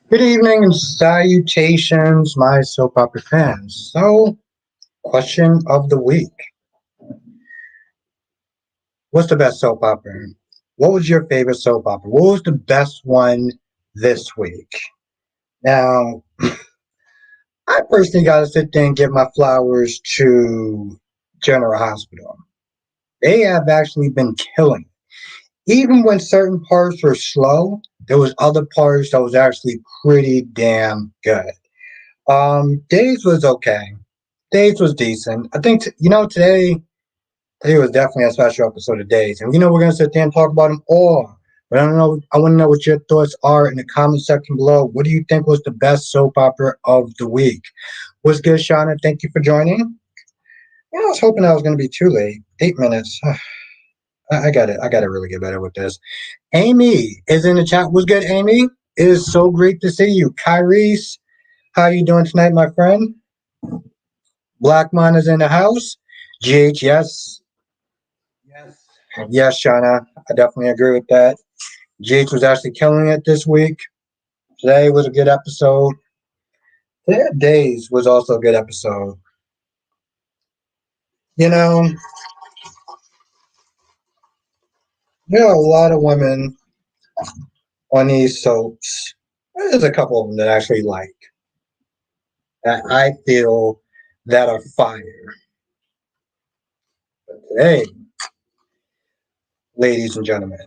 Good evening and salutations, my soap opera fans. So, question of the week. What's the best soap opera? What was your favorite soap opera? What was the best one this week? Now, I personally got to sit there and give my flowers to General Hospital. They have actually been killing. Even when certain parts were slow, there was other parts that was actually pretty damn good. Days was okay. Days was decent. I think today was definitely a special episode of Days, and we're gonna sit there and talk about them all. But I don't know. I want to know what your thoughts are in the comment section below. What do you think was the best soap opera of the week? What's good, Shauna? Thank you for joining. I was hoping I was gonna be too late. 8 minutes. I got it. I got to really get better with this. Amy is in the chat. What's good, Amy? It is so great to see you. Kyrese, how you doing tonight, my friend? Blackmon is in the house. GH, yes. Yes. Yes, Shauna. I definitely agree with that. GH was actually killing it this week. Today was a good episode. Today Days was also a good episode. You know, there are a lot of women on these soaps. There's a couple of them that I actually like. That I feel that are fire. But today, ladies and gentlemen,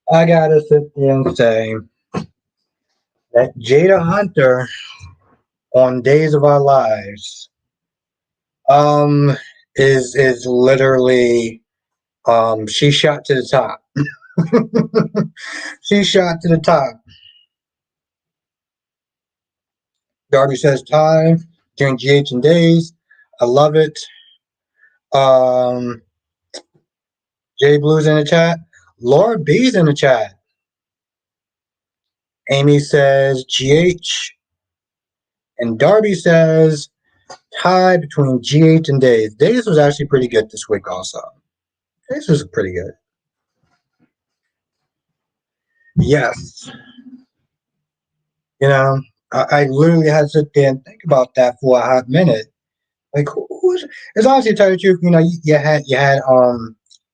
I gotta sit there and say that Jada Hunter on Days of Our Lives um is literally she shot to the top. She shot to the top. Darby says time during GH and Days. I love it. Um J Blue's in the chat. Laura B's in the chat. Amy says GH. And Darby says tie between GH and Days. Days was actually pretty good this week also. Days was pretty good. Yes. You know, I literally had to sit there and think about that for a hot minute. Like who's it's honestly to tell you the truth, you had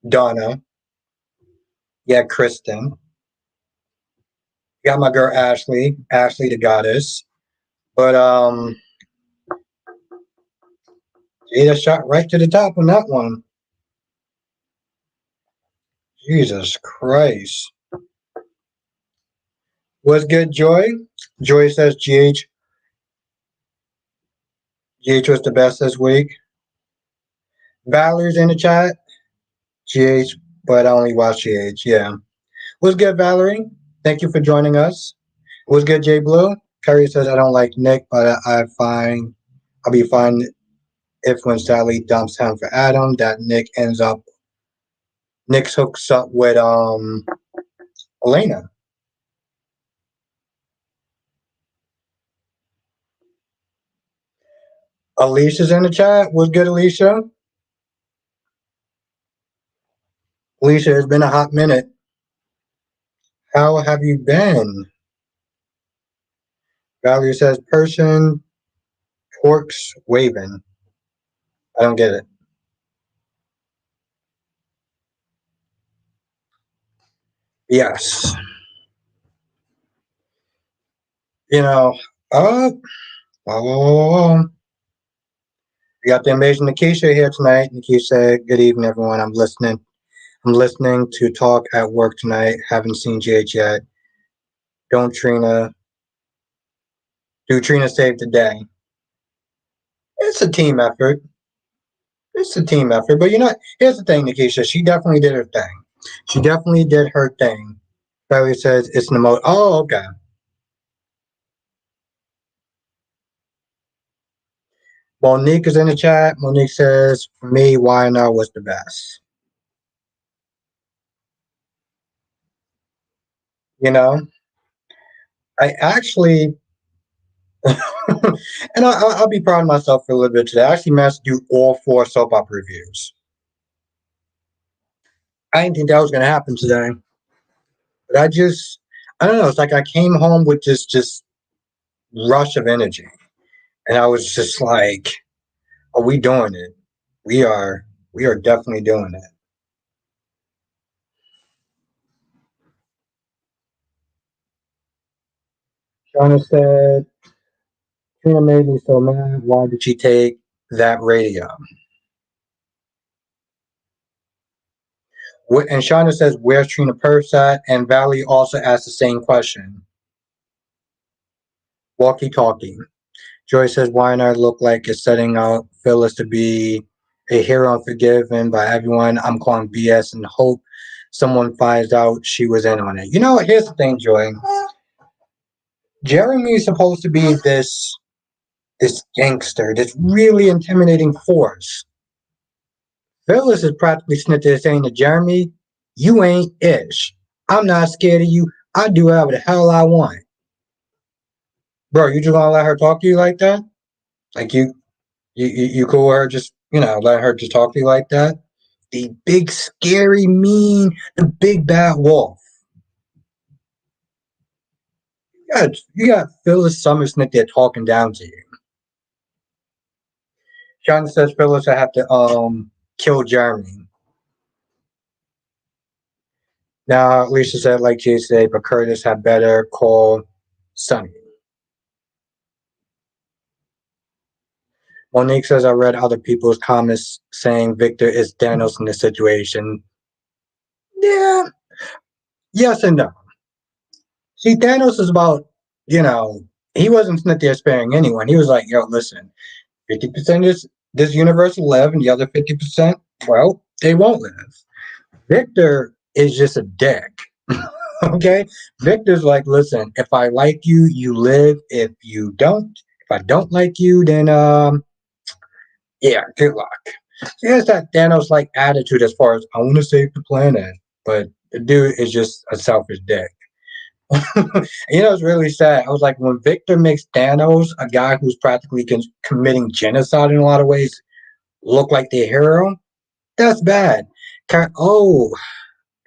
Donna, you had Kristen, you got my girl Ashley, Ashley the goddess. But Jada shot right to the top on that one. Jesus Christ. What's good, Joy? Joy says GH was the best this week. Valerie's in the chat. GH, but I only watch GH. Yeah. What's good, Valerie? Thank you for joining us. What's good, Jay Blue? Curry says I don't like Nick, but I'll be fine if when Sally dumps him for Adam, that Nick hooks up with Elena. Alicia's in the chat. What's good, Alicia? Alicia, it's been a hot minute. How have you been? Valerie says person twerks waving. I don't get it. Yes. You know, uh, we got the invasion Nikisha here tonight. Nikisha, good evening, everyone. I'm listening. I'm listening to talk at work tonight. Haven't seen GH yet. Don't Trina. Do Trina save the day? It's a team effort. It's a team effort. But here's the thing, Nikisha. She definitely did her thing. She definitely did her thing. Riley says it's the most. Oh, okay. Monique is in the chat. Monique says, for me, YNR was the best. You know, I actually, and I'll be proud of myself for a little bit today. I actually managed to do all 4 soap opera reviews. I didn't think that was going to happen today, but I don't know. It's like I came home with this just rush of energy, and I was just like, "Are we doing it? We are. We are definitely doing it." Shauna said, "Trina made me so mad. Why did she take that radio?" And Shauna says, "Where's Trina purse at?" And Valerie also asked the same question. Walkie talkie. Joy says, "Why not look like it's setting out Phyllis to be a hero and forgiven by everyone? I'm calling BS and hope someone finds out she was in on it." You know, here's the thing, Joy. Jeremy is supposed to be this gangster, this really intimidating force. Phyllis is practically sitting there saying to Jeremy, "You ain't ish. I'm not scared of you. I do whatever the hell I want." Bro, you just gonna let her talk to you like that? Like you cool with her just, let her just talk to you like that? The big, scary, mean, the big bad wolf. You got Phyllis Summersmith there talking down to you. Sean says Phyllis will have to kill Jeremy. Now Lisa said like Jay said, but Curtis had better call Sonny. Monique says I read other people's comments saying Victor is Thanos in this situation. Yeah, yes and no. See, Thanos is about, he wasn't sitting there sparing anyone. He was like, yo, listen, 50% of this universe will live, and the other 50%, well, they won't live. Victor is just a dick. Okay? Victor's like, listen, if I like you, you live. If you don't, if I don't like you, then yeah, good luck. He has that Thanos like attitude as far as I want to save the planet, but the dude is just a selfish dick. It's really sad. I was like, when Victor makes Thanos, a guy who's practically committing genocide in a lot of ways, look like the hero, that's bad. Oh,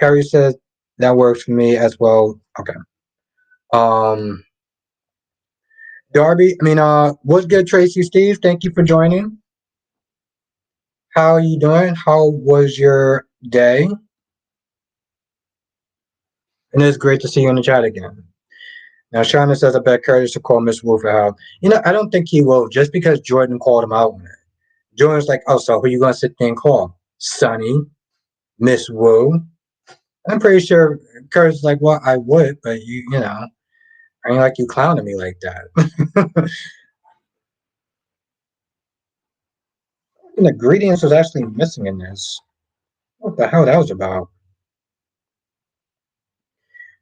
Carrie says that works for me as well. Okay. Um, Darby, what's good, Tracy Steve? Thank you for joining. How are you doing? How was your day? And it's great to see you in the chat again. Now, Shauna says, I bet Curtis will call Miss Wu for help. I don't think he will, just because Jordan called him out on it. Jordan's like, oh, so who you going to sit there and call? Sonny, Miss Wu. I'm pretty sure Curtis is like, well, I would, but I ain't like you clowning me like that. And the ingredients was actually missing in this. What the hell that was about?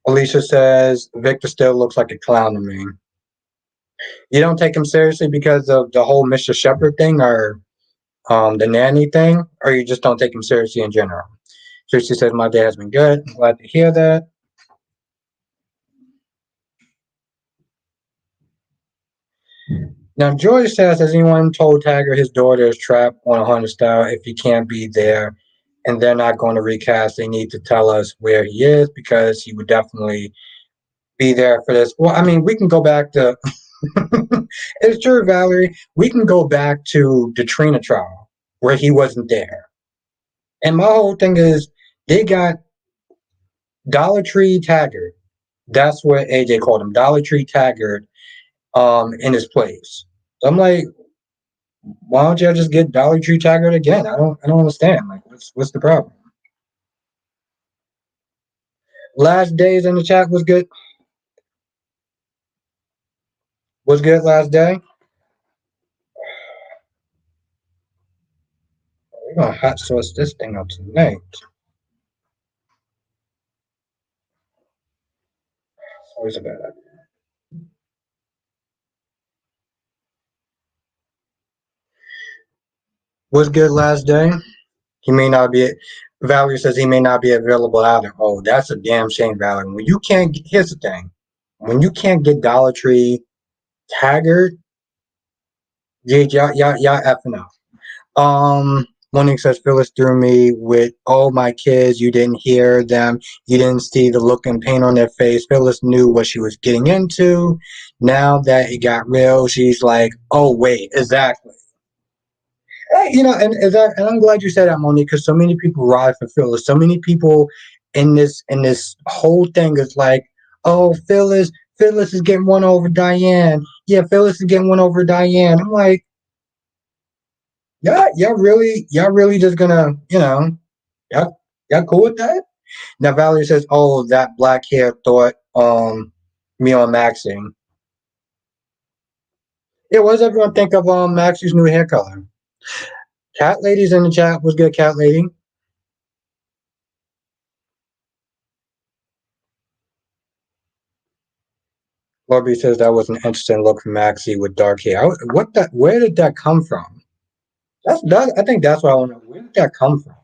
Alicia says, Victor still looks like a clown to me. You don't take him seriously because of the whole Mr. Shepard thing or the nanny thing, or you just don't take him seriously in general? Tracy says, my day has been good. I'm glad to hear that. Now, Joy says, has anyone told Taggart his daughter is trapped on a haunted style if he can't be there and they're not going to recast? They need to tell us where he is because he would definitely be there for this. Well, we can go back to, it's true, Valerie. We can go back to the Trina trial where he wasn't there. And my whole thing is they got Dollar Tree Taggart. That's what AJ called him, Dollar Tree Taggart, in his place. So I'm like, why don't y'all just get Dollar Tree Taggart again? I don't understand. Like, what's the problem? Last days in the chat was good. Was good last day. We're gonna hot sauce this thing up tonight. It's always a bad idea. Was good last day. He may not be. Valerie says he may not be available either. Oh, that's a damn shame, Valerie. When you can't. Here's the thing. When you can't get Dollar Tree Taggart, y'all effing up. Monique says Phyllis threw me with all my kids. You didn't hear them. You didn't see the look and pain on their face. Phyllis knew what she was getting into. Now that it got real, she's like, oh, wait, exactly. And I'm glad you said that, Monique, because so many people ride for Phyllis. So many people in this whole thing is like, oh, Phyllis is getting one over Diane. Yeah, Phyllis is getting one over Diane. I'm like, yeah, y'all really just gonna, y'all cool with that? Now Valerie says, oh, that black hair thought me on Maxine. Yeah, what does everyone think of Maxie's new hair color? Cat Lady's in the chat. What's good, Cat Lady? Lorby says that was an interesting look for Maxie with dark hair. Where did that come from? I think that's what I want to know. Where did that come from?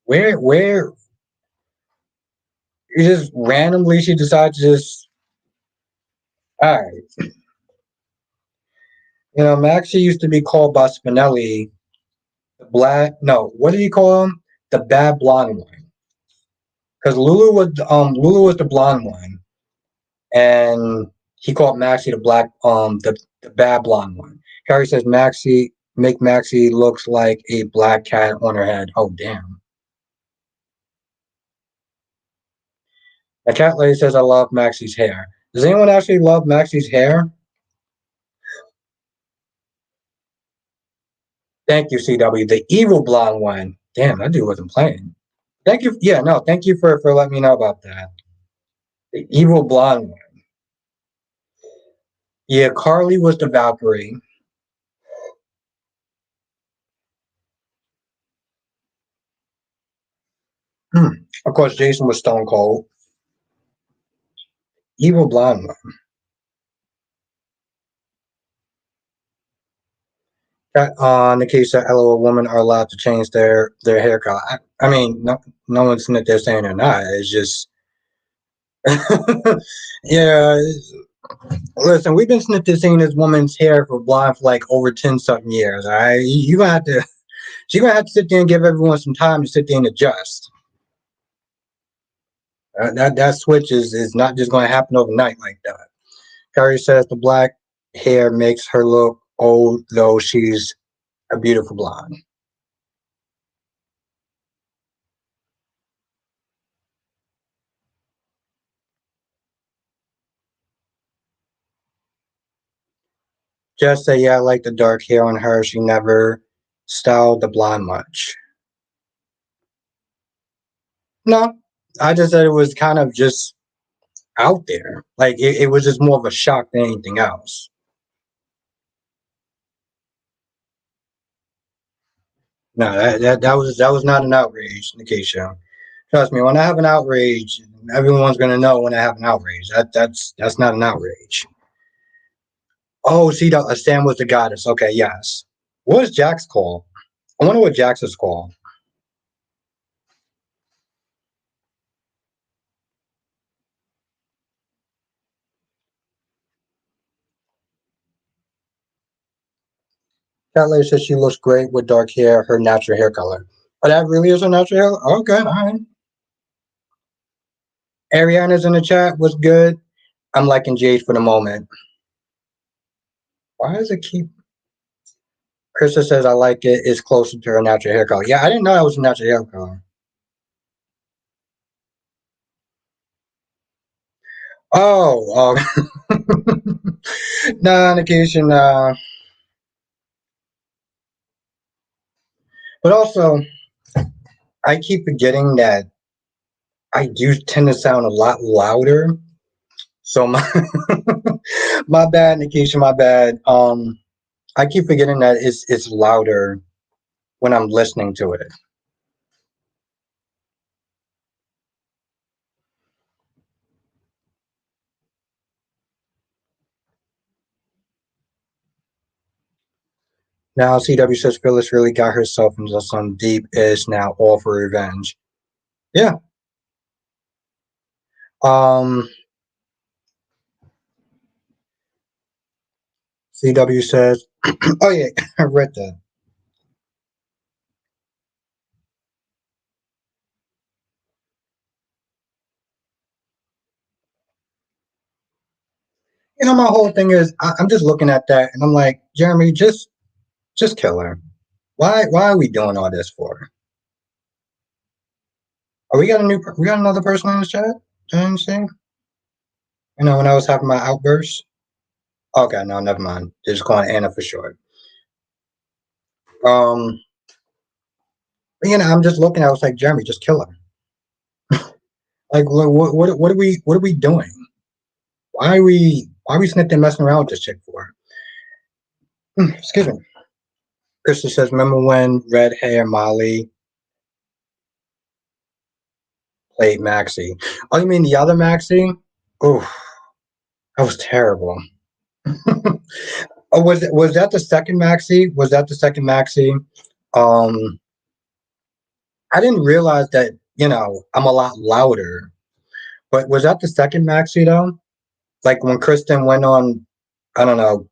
Where you just randomly she decided to just all right. Maxie used to be called by Spinelli the black no, what did he call him? The bad blonde one. Because Lulu was the blonde one. And he called Maxie the black the bad blonde one. Carrie says Maxie looks like a black cat on her head. Oh damn. The cat lady says I love Maxie's hair. Does anyone actually love Maxie's hair? Thank you, CW. The evil blonde one. Damn, that dude wasn't playing. Thank you. Yeah, no, thank you for letting me know about that. The evil blonde one. Yeah, Carly was the Valkyrie. Of course, Jason was Stone Cold. Evil blonde one. On the case that LOL women are allowed to change their hair color. I mean, no one's that they're saying they're not. It's just, yeah. Listen, we've been snitching seeing this woman's hair for blonde for like over 10 something years. All right, you gonna have to. She's gonna have to sit there and give everyone some time to sit there and adjust. That switch is not just gonna happen overnight like that. Carrie says the black hair makes her look old, though she's a beautiful blonde. Just say, yeah, I like the dark hair on her. She never styled the blonde much. No, I just said it was kind of just out there. Like it was just more of a shock than anything else. No, that was not an outrage, Nikisha. Trust me, when I have an outrage, everyone's gonna know when I have an outrage. That's not an outrage. Oh, see, Sam was the goddess. Okay, yes. What is Jax called? I wonder what Jax is called. That lady says she looks great with dark hair, her natural hair color. Oh, that really is her natural hair? Okay, all right. Ariana's in the chat. What's good? I'm liking Jade for the moment. Why does it keep? Krista says I like it. It's closer to her natural hair color. Yeah, I didn't know that was a natural hair color. Oh, no, on occasion. But also, I keep forgetting that I do tend to sound a lot louder. So my my bad, Nikisha, my bad. I keep forgetting that it's louder when I'm listening to it. Now CW says Phyllis really got herself into some deep ish now, all for revenge. Yeah. Um CW says, oh yeah, I read that. My whole thing is I'm just looking at that and I'm like, Jeremy, just kill her. Why are we doing all this for? Oh, we got another person in the chat. Did I see? When I was having my outburst. Okay, no, never mind. Just calling Anna for short. Um, I'm just looking. I was like, Jeremy, just kill her. Like, what are we doing? Why are we sitting there messing around with this chick for? Excuse me. Krista says, remember when red hair Molly played Maxie? Oh, you mean the other Maxie? Oh, that was terrible. Oh, was that the second Maxie? Was that the second Maxie? Um, I didn't realize that, I'm a lot louder. But was that the second Maxie though? Like when Kristen went on, I don't know,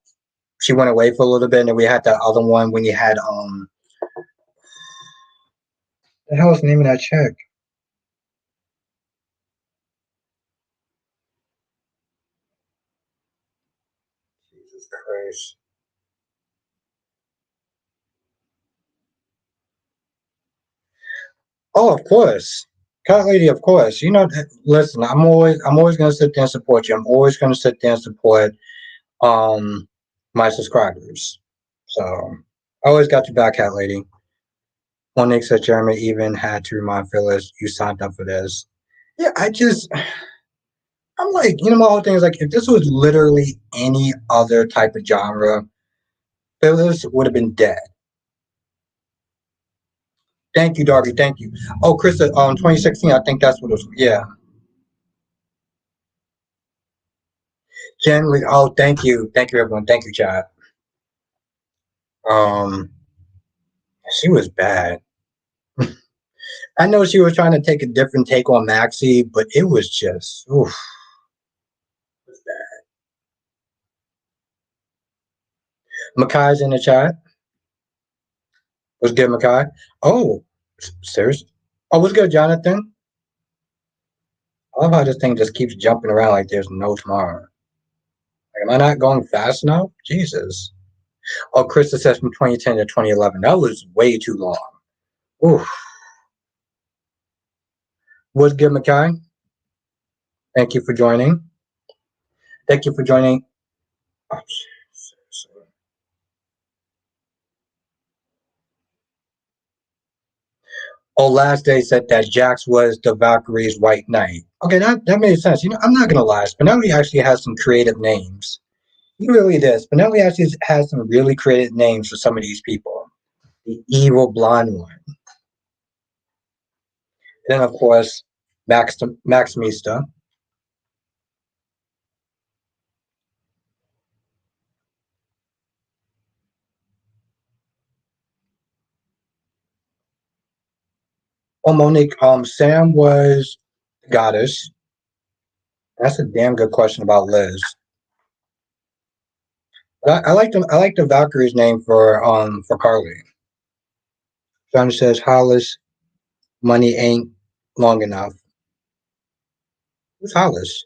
she went away for a little bit, and then we had that other one when you had the hell is the name of that chick? Jesus Christ. Oh, of course. Cat lady, of course. Listen, I'm always gonna sit there and support you. I'm always gonna sit there and support um my subscribers. So I always got your back, cat lady. Monique said Jeremy even had to remind Phyllis you signed up for this. Yeah, I'm like, my whole thing is like if this was literally any other type of genre, Phyllis would have been dead. Thank you, Darby. Thank you. Oh, Krista, 2016, I think that's what it was. Yeah. Generally, oh, thank you. Thank you, everyone. Thank you, chat. Um, she was bad. I know she was trying to take a different take on Maxie, but it was just, oof. It was bad. Makai's in the chat. What's good, Makai? Oh, seriously? Oh, what's good, Jonathan? I love how this thing just keeps jumping around like there's no tomorrow. Like, am I not going fast enough? Jesus. Oh, Krista says from 2010 to 2011. That was way too long. Oof. What's good, Makai? Thank you for joining. Thank you for joining. Oh, last day said that Jax was the Valkyrie's White Knight. Okay, that made sense. I'm not gonna lie. Spinelli actually has some creative names. He really does. Spinelli actually has some really creative names for some of these people. The evil blonde one. And then of course, Max Mista. Oh, Monique. Sam was the goddess. That's a damn good question about Liz. But I like them. I like the Valkyrie's name for Carly. John says Hollis money ain't long enough. Who's Hollis?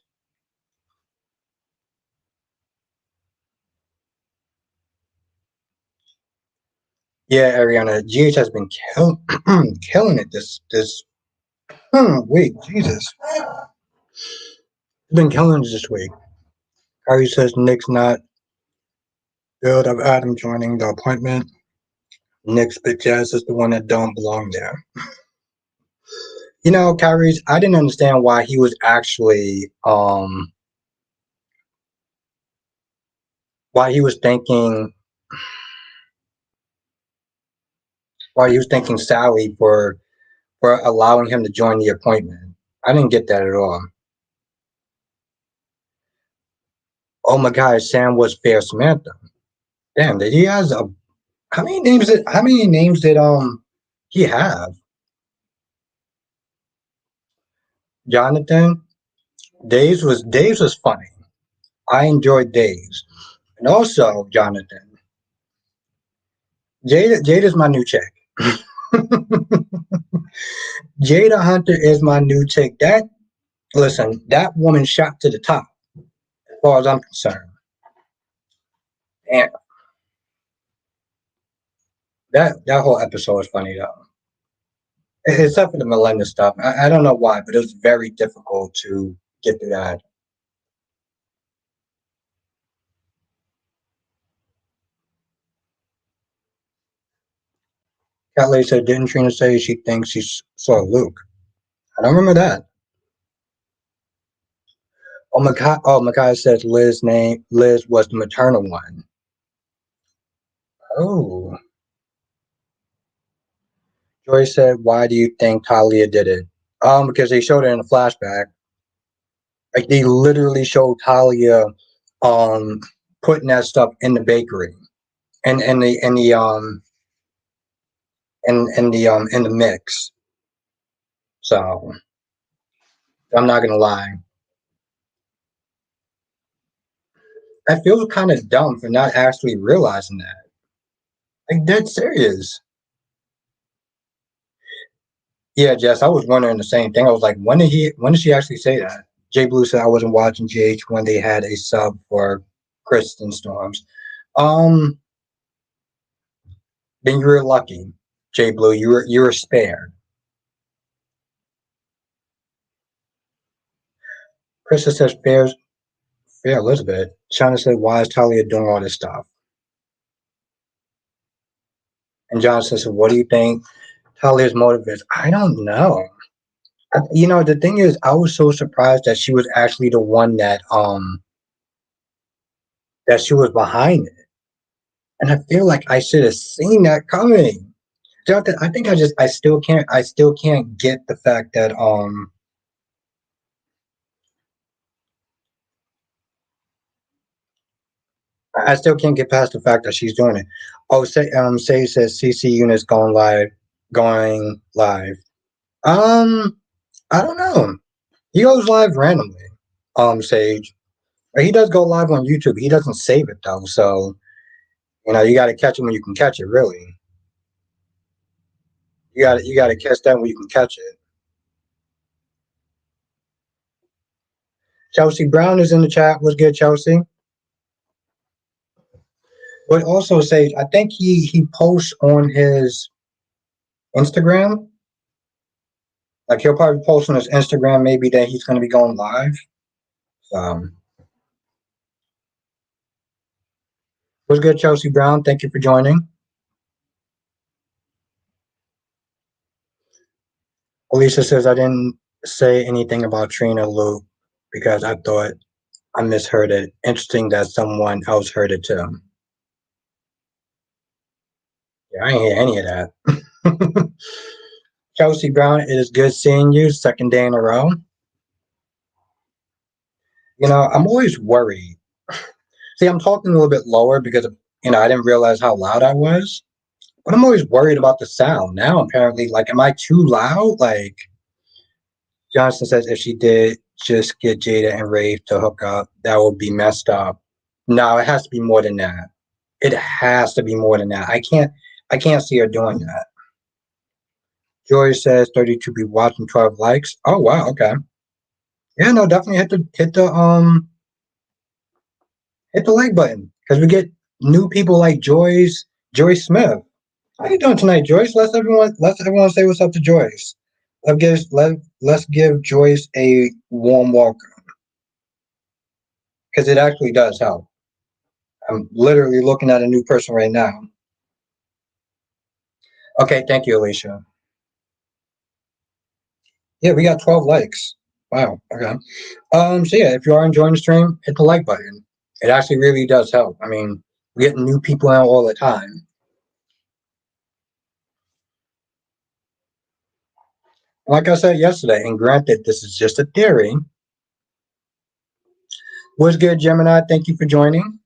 Yeah, Ariana. GH has been killing it this week. Jesus, been killing it this week. Harry says Nick's not good of Adam joining the appointment. Nick's bitch ass is the one that don't belong there. Kyrie's, I didn't understand why he was actually why he was thinking why he was thanking Sally for allowing him to join the appointment. I didn't get that at all. Oh my god, Sam was fair Samantha. Damn, did he has a how many names did he have? Jonathan? Days was funny. I enjoyed Days. And also, Jonathan, Jada's my new chick. Jada Hunter is my new chick. Listen, that woman shot to the top, as far as I'm concerned. And that whole episode was funny though. Except for the Melinda stuff. I don't know why, but it was very difficult to get through that. Cat Lady said, didn't Trina say she thinks she saw Luke? I don't remember that. Makai says Liz was the maternal one. Oh. Joy said, why do you think Talia did it? Because they showed it in a flashback. Like they literally showed Talia putting that stuff in the bakery and in the mix. So I'm not gonna lie. I feel kind of dumb for not actually realizing that. Like dead serious. Yeah, Jess, I was wondering the same thing. I was like, when did she actually say that? Jay Blue said I wasn't watching GH when they had a sub for Kristen Storms. Um, then you were lucky, Jay Blue. You were spared. Krista says fair Elizabeth. Shauna said, why is Talia doing all this stuff? And John says, what do you think Talia's motive is? I don't know. The thing is, I was so surprised that she was actually the one that she was behind it. And I feel like I should have seen that coming. Jonathan, I think I still can't get the fact that I still can't get past the fact that she's doing it. Oh, say says CC units going live. Um, I don't know. He goes live randomly. Sage. He does go live on YouTube. He doesn't save it though, so you got to catch it when you can catch it. Really, you got to catch that when you can catch it. Chelsea Brown is in the chat. What's good, Chelsea? But also, Sage, I think he posts on his Instagram. Like he'll probably post on his Instagram maybe that he's going to be going live. Um, what's good, Chelsea Brown? Thank you for joining. Alicia says I didn't say anything about Trina Luke because I thought I misheard it. Interesting that someone else heard it too. Yeah, I ain't hear any of that. Chelsea Brown, it is good seeing you. Second day in a row. I'm always worried. See, I'm talking a little bit lower because I didn't realize how loud I was. But I'm always worried about the sound. Now, apparently, like, am I too loud? Like, Johnson says if she did just get Jada and Rafe to hook up, that would be messed up. No, it has to be more than that. It has to be more than that. I can't see her doing that. Joy says 32 people watching, 12 likes. Oh wow, okay. Yeah, no, definitely hit the like button because we get new people like Joyce Smith. How you doing tonight, Joyce? Let's everyone say what's up to Joyce. Let's give Joyce a warm welcome because it actually does help. I'm literally looking at a new person right now. Okay, thank you, Alicia. Yeah, we got 12 likes. Wow. Okay. So yeah, if you are enjoying the stream, hit the like button. It actually really does help. I mean, we get new people out all the time. Like I said yesterday, and granted, this is just a theory. What's good, Gemini? Thank you for joining.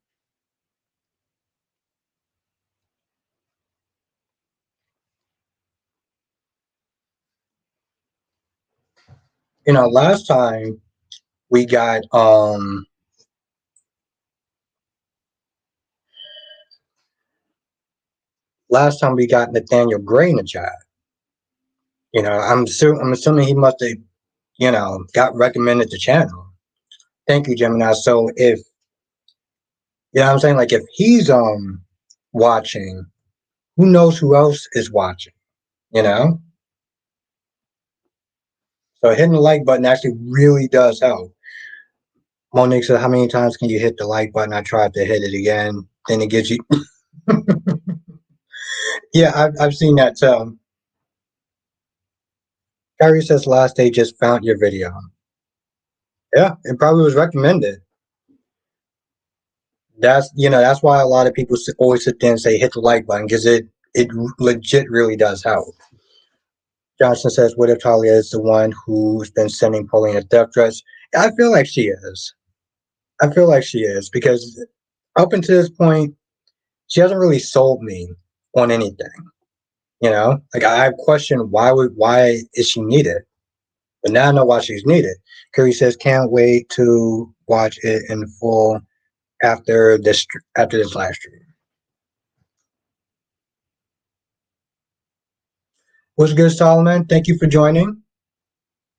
Last time we got last time we got Nathaniel Gray in the chat. I'm assuming he must have, got recommended the channel. Thank you, Gemini. So if what I'm saying, like if he's watching, who knows who else is watching, you know? So hitting the like button actually really does help. Monique said, how many times can you hit the like button? I tried to hit it again. Then it gives you yeah, I've seen that too. Kyrie says last day just found your video. Yeah, it probably was recommended. That's why a lot of people always sit there and say hit the like button, because it legit really does help. Johnson says, what if Talia is the one who's been sending Pauline a death threats? I feel like she is. Because up until this point, she hasn't really sold me on anything. Like I've questioned why is she needed, but now I know why she's needed. Curry says, can't wait to watch it in full after this live stream. What's good, Solomon? Thank you for joining.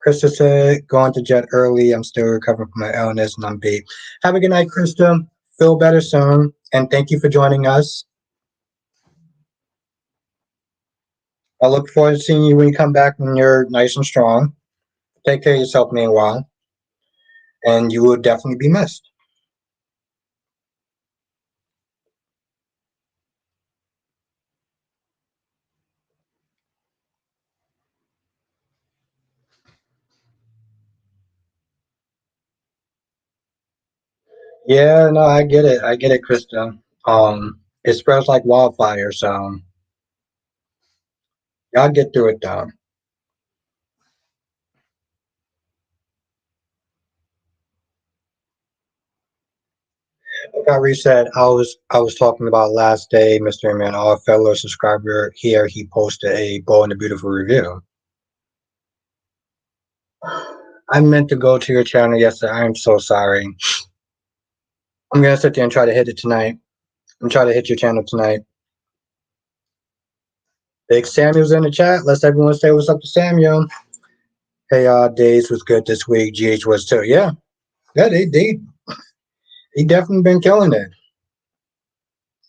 Krista said, going to jet early. I'm still recovering from my illness and I'm beat. Have a good night, Krista. Feel better soon. And thank you for joining us. I look forward to seeing you when you come back when you're nice and strong. Take care of yourself meanwhile. And you will definitely be missed. Yeah, no, I get it. I get it, Krista. It spreads like wildfire, so y'all get through it though. Got reset. I was talking about last day, Mr. Man, our fellow subscriber here. He posted a Bold and the Beautiful review. I meant to go to your channel yesterday. I'm so sorry. I'm gonna sit there and try to hit it tonight. I'm trying to hit your channel tonight. Big Samuel's in the chat. Let's everyone say what's up to Samuel. Hey, Days was good this week. GH was too. Yeah, they he definitely been killing it.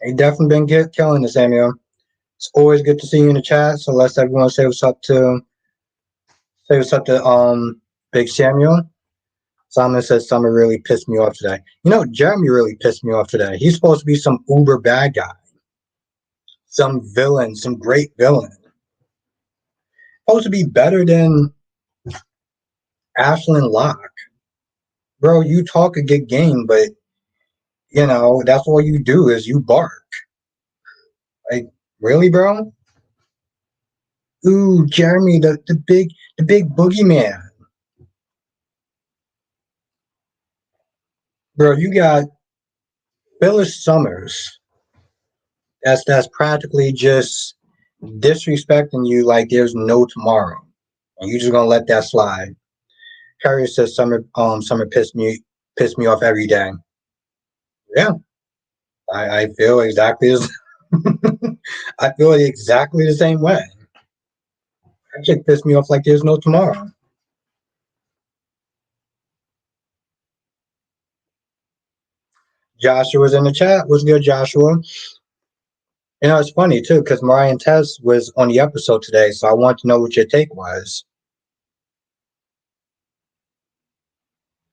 He definitely been killing it, Samuel. It's always good to see you in the chat. So let's everyone say what's up to Big Samuel. Simon says Summer really pissed me off today. Jeremy really pissed me off today. He's supposed to be some uber bad guy, some villain, some great villain. Supposed to be better than Ashlyn Locke. Bro, you talk a good game, but that's all you do is you bark. Like, really, bro? Ooh, Jeremy, the big boogeyman. Bro, you got Phyllis Summers. That's practically just disrespecting you like there's no tomorrow. And you just gonna let that slide. Carrier says Summer pissed me off every day. Yeah. I feel exactly as I feel exactly the same way. That chick pissed me off like there's no tomorrow. Joshua's in the chat. What's good, Joshua? It's funny too, because Mariah Tess was on the episode today, so I want to know what your take was.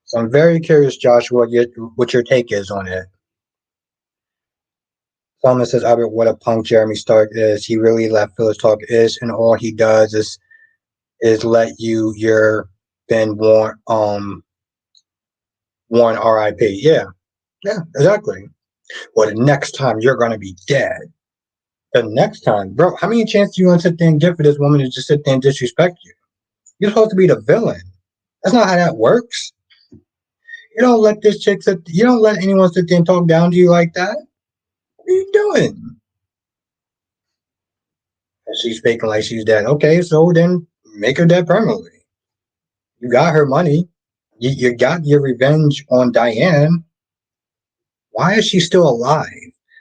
So I'm very curious, Joshua, what your take is on it. Solomon says, Albert, what a punk Jeremy Stark is. He really let Phyllis talk ish, and all he does is let your Ben Warren R.I.P. Yeah, exactly. Well, the next time you're gonna be dead. The next time, bro, how many chances do you want to sit there and give for this woman to just sit there and disrespect you? You're supposed to be the villain. That's not how that works. You don't let you don't let anyone sit there and talk down to you like that. What are you doing? And she's speaking like she's dead. Okay, so then make her dead permanently. You got her money. You got your revenge on Diane. Why is she still alive?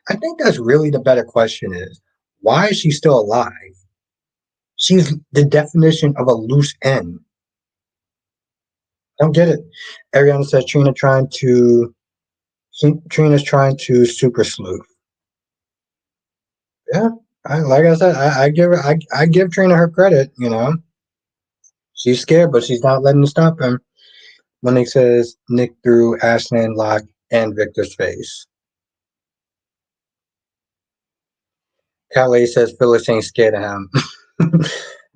I think that's really the better question is, Why is she still alive? She's the definition of a loose end. I don't get it. Ariana says Trina's trying to super sleuth. Yeah, like I said, I give Trina her credit. She's scared, but she's not letting it stop him. Monique says Nick threw Ashlyn, Locke, and Victor's face. Calais says Phyllis ain't scared of him.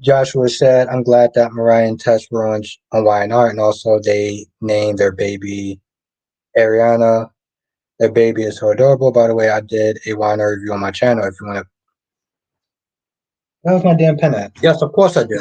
Joshua said, I'm glad that Mariah and Tess were on Y&R, and also they named their baby Ariana. Their baby is so adorable. By the way, I did a Y&R review on my channel if you want to. That was my damn pen at. Yes, of course I did.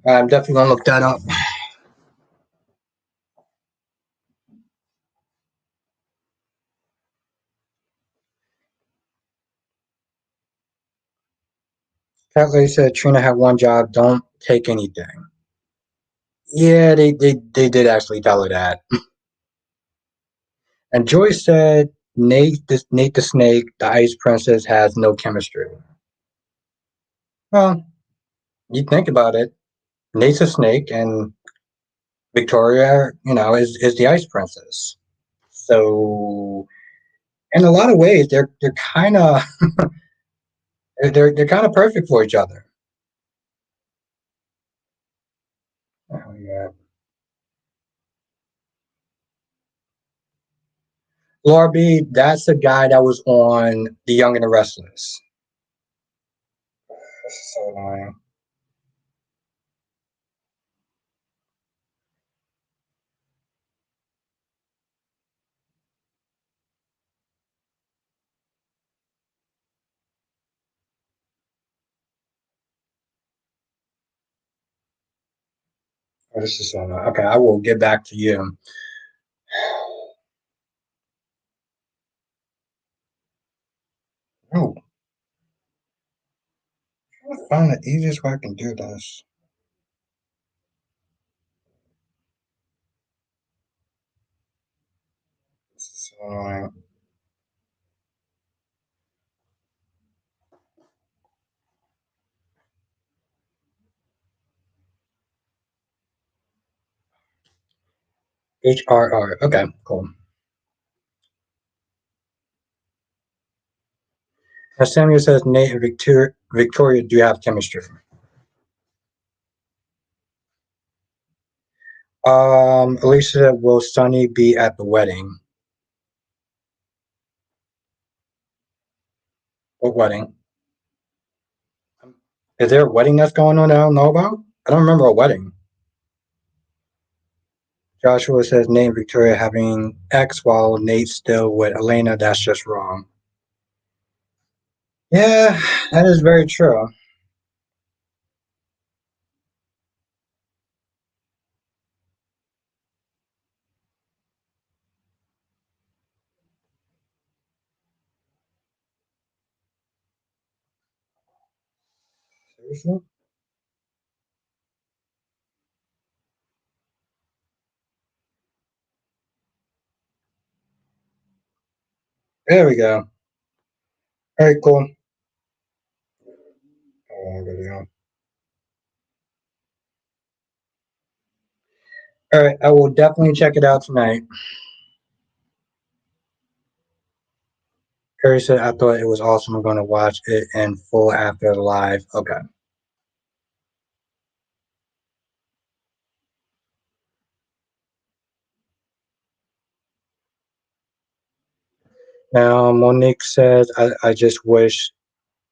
I'm definitely going to look that up. Calais said Trina had one job, don't take anything. Yeah, they did actually tell her that. And Joyce said Nate the Snake, the Ice Princess, has no chemistry. Well, you think about it. Nate's a snake, and Victoria, is the Ice Princess. So, in a lot of ways, they're kind of they're kind of perfect for each other. Oh, yeah. Laura B, that's the guy that was on The Young and the Restless. This is so annoying. Oh, this is so annoying. Okay, I will get back to you. Oh, I found the easiest way I can do this. This is so annoying. HRR. Okay, cool. Now Samuel says Nate and Victoria do have chemistry. Alicia said, will Sunny be at the wedding? What wedding? Is there a wedding that's going on that I don't know about? I don't remember a wedding. Joshua says Nate and Victoria having X while Nate's still with Elena. That's just wrong. Yeah, that is very true. Seriously? There we go. All right, cool. Oh, video. All right, I will definitely check it out tonight. Harry said, I thought it was awesome. I'm going to watch it in full after the live. Okay. Now, Monique says, I just wish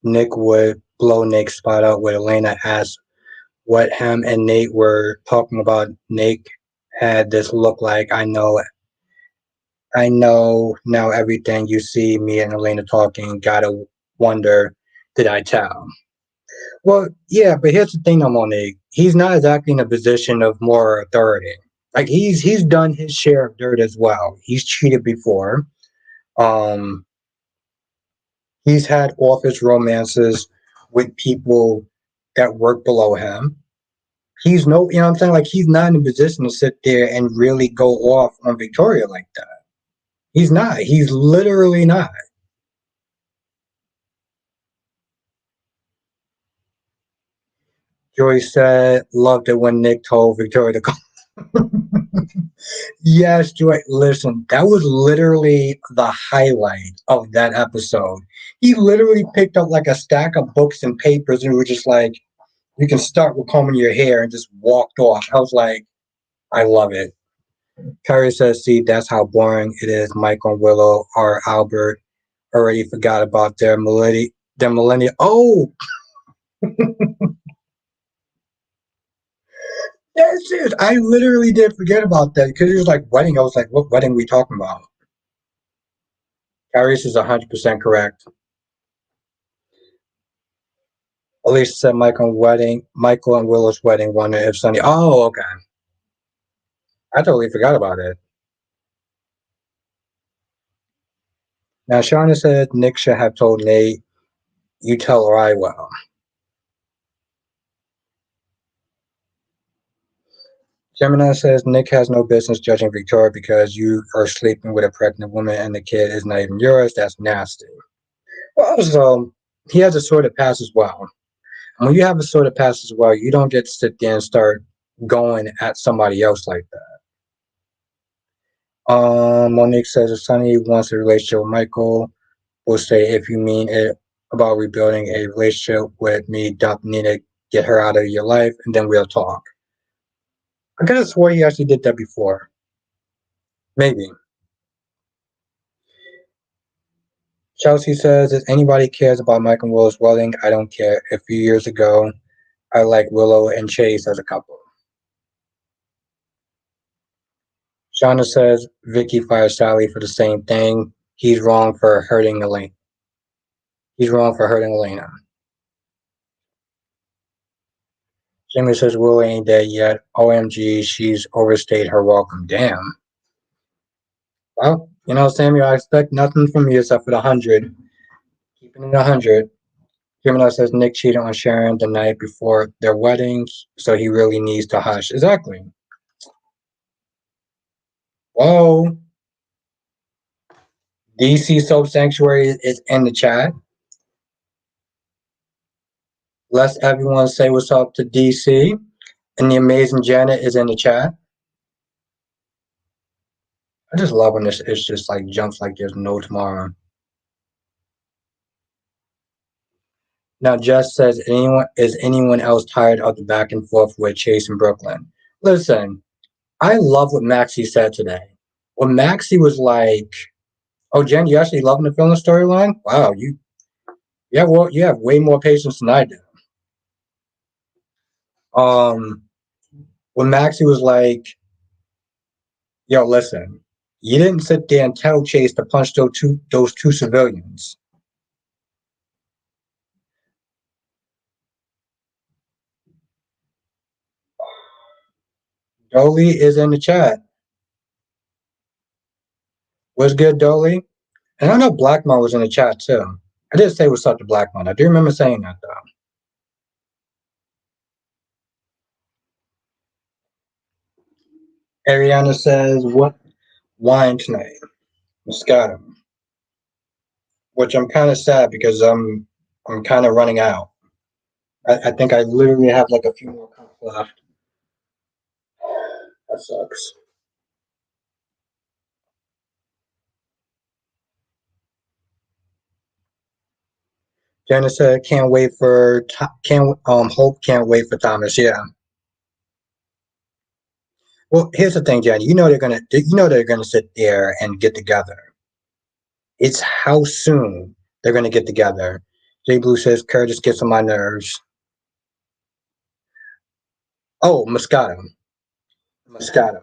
Nick would blow Nate's spot out with Elena asked what him and Nate were talking about. Nate had this look like, I know now everything you see me and Elena talking. Gotta wonder, did I tell? Well, yeah, but here's the thing, though, Monique. He's not exactly in a position of more authority. Like he's done his share of dirt as well. He's cheated before. Um, he's had office romances with people that work below him. He's no, you know what I'm saying? Like he's not in a position to sit there and really go off on Victoria like that. He's not. He's literally not. Joy said, loved it when Nick told Victoria to call. Yes, Joy. Listen, that was literally the highlight of that episode. He literally picked up like a stack of books and papers and was just like, you can start with combing your hair and just walked off. I was like, I love it. Carrie says, see, that's how boring it is. Michael and Willow or Albert already forgot about their millennia. Oh, that's it. I literally did forget about that because it was like wedding. I was like, what wedding are we talking about? Carrie is 100% correct. Alicia said Michael and Willow's wedding. Wonder if Sunny. Oh, okay. I totally forgot about it. Now, Shauna said Nick should have told Nate, you tell her I will. Gemini says Nick has no business judging Victoria because you are sleeping with a pregnant woman and the kid is not even yours. That's nasty. Well, also, he has a sort of past as well. And when you have a sort of past as well, you don't get to sit there and start going at somebody else like that. Monique says if Sonny wants a relationship with Michael, we'll say if you mean it about rebuilding a relationship with me, dump Nina, get her out of your life, and then we'll talk. I could have swore he actually did that before. Maybe. Chelsea says, if anybody cares about Mike and Willow's wedding, I don't care. A few years ago, I liked Willow and Chase as a couple. Shauna says, Vicky fires Sally for the same thing. He's wrong for hurting Elena. He's wrong for hurting Elena. Jamie says, Willow ain't dead yet. OMG, she's overstayed her welcome. Damn. Well, Samuel, I expect nothing from you except for the 100. Keeping it 100. Gemini says Nick cheated on Sharon the night before their wedding, so he really needs to hush. Exactly. Whoa. DC Soap Sanctuary is in the chat. Let's everyone say what's up to DC. And the amazing Janet is in the chat. I just love when this it's just like jumps like there's no tomorrow. Now Jess says anyone else tired of the back and forth with Chase and Brooklyn? Listen, I love what Maxie said today. When Maxie was like, oh Jen, you actually loving the film storyline? Wow, you have way more patience than I do. Um when Maxie was like, yo, listen, you didn't sit there and tell Chase to punch those two civilians. Dolly is in the chat. What's good, Dolly? And I know Blackmon was in the chat too. I did say what's up to Blackmon. I do remember saying that though. Ariana says, what wine tonight? Moscato. Which I'm kind of sad because I'm kind of running out. I think I literally have like a few more cups left. That sucks. Janice said, "Can't wait for can't Hope can't wait for Thomas." Yeah. Well, here's the thing, Jen. You know they're gonna sit there and get together. It's how soon they're gonna get together. Jay Blue says Curtis gets on my nerves. Oh, Moscato. Moscato.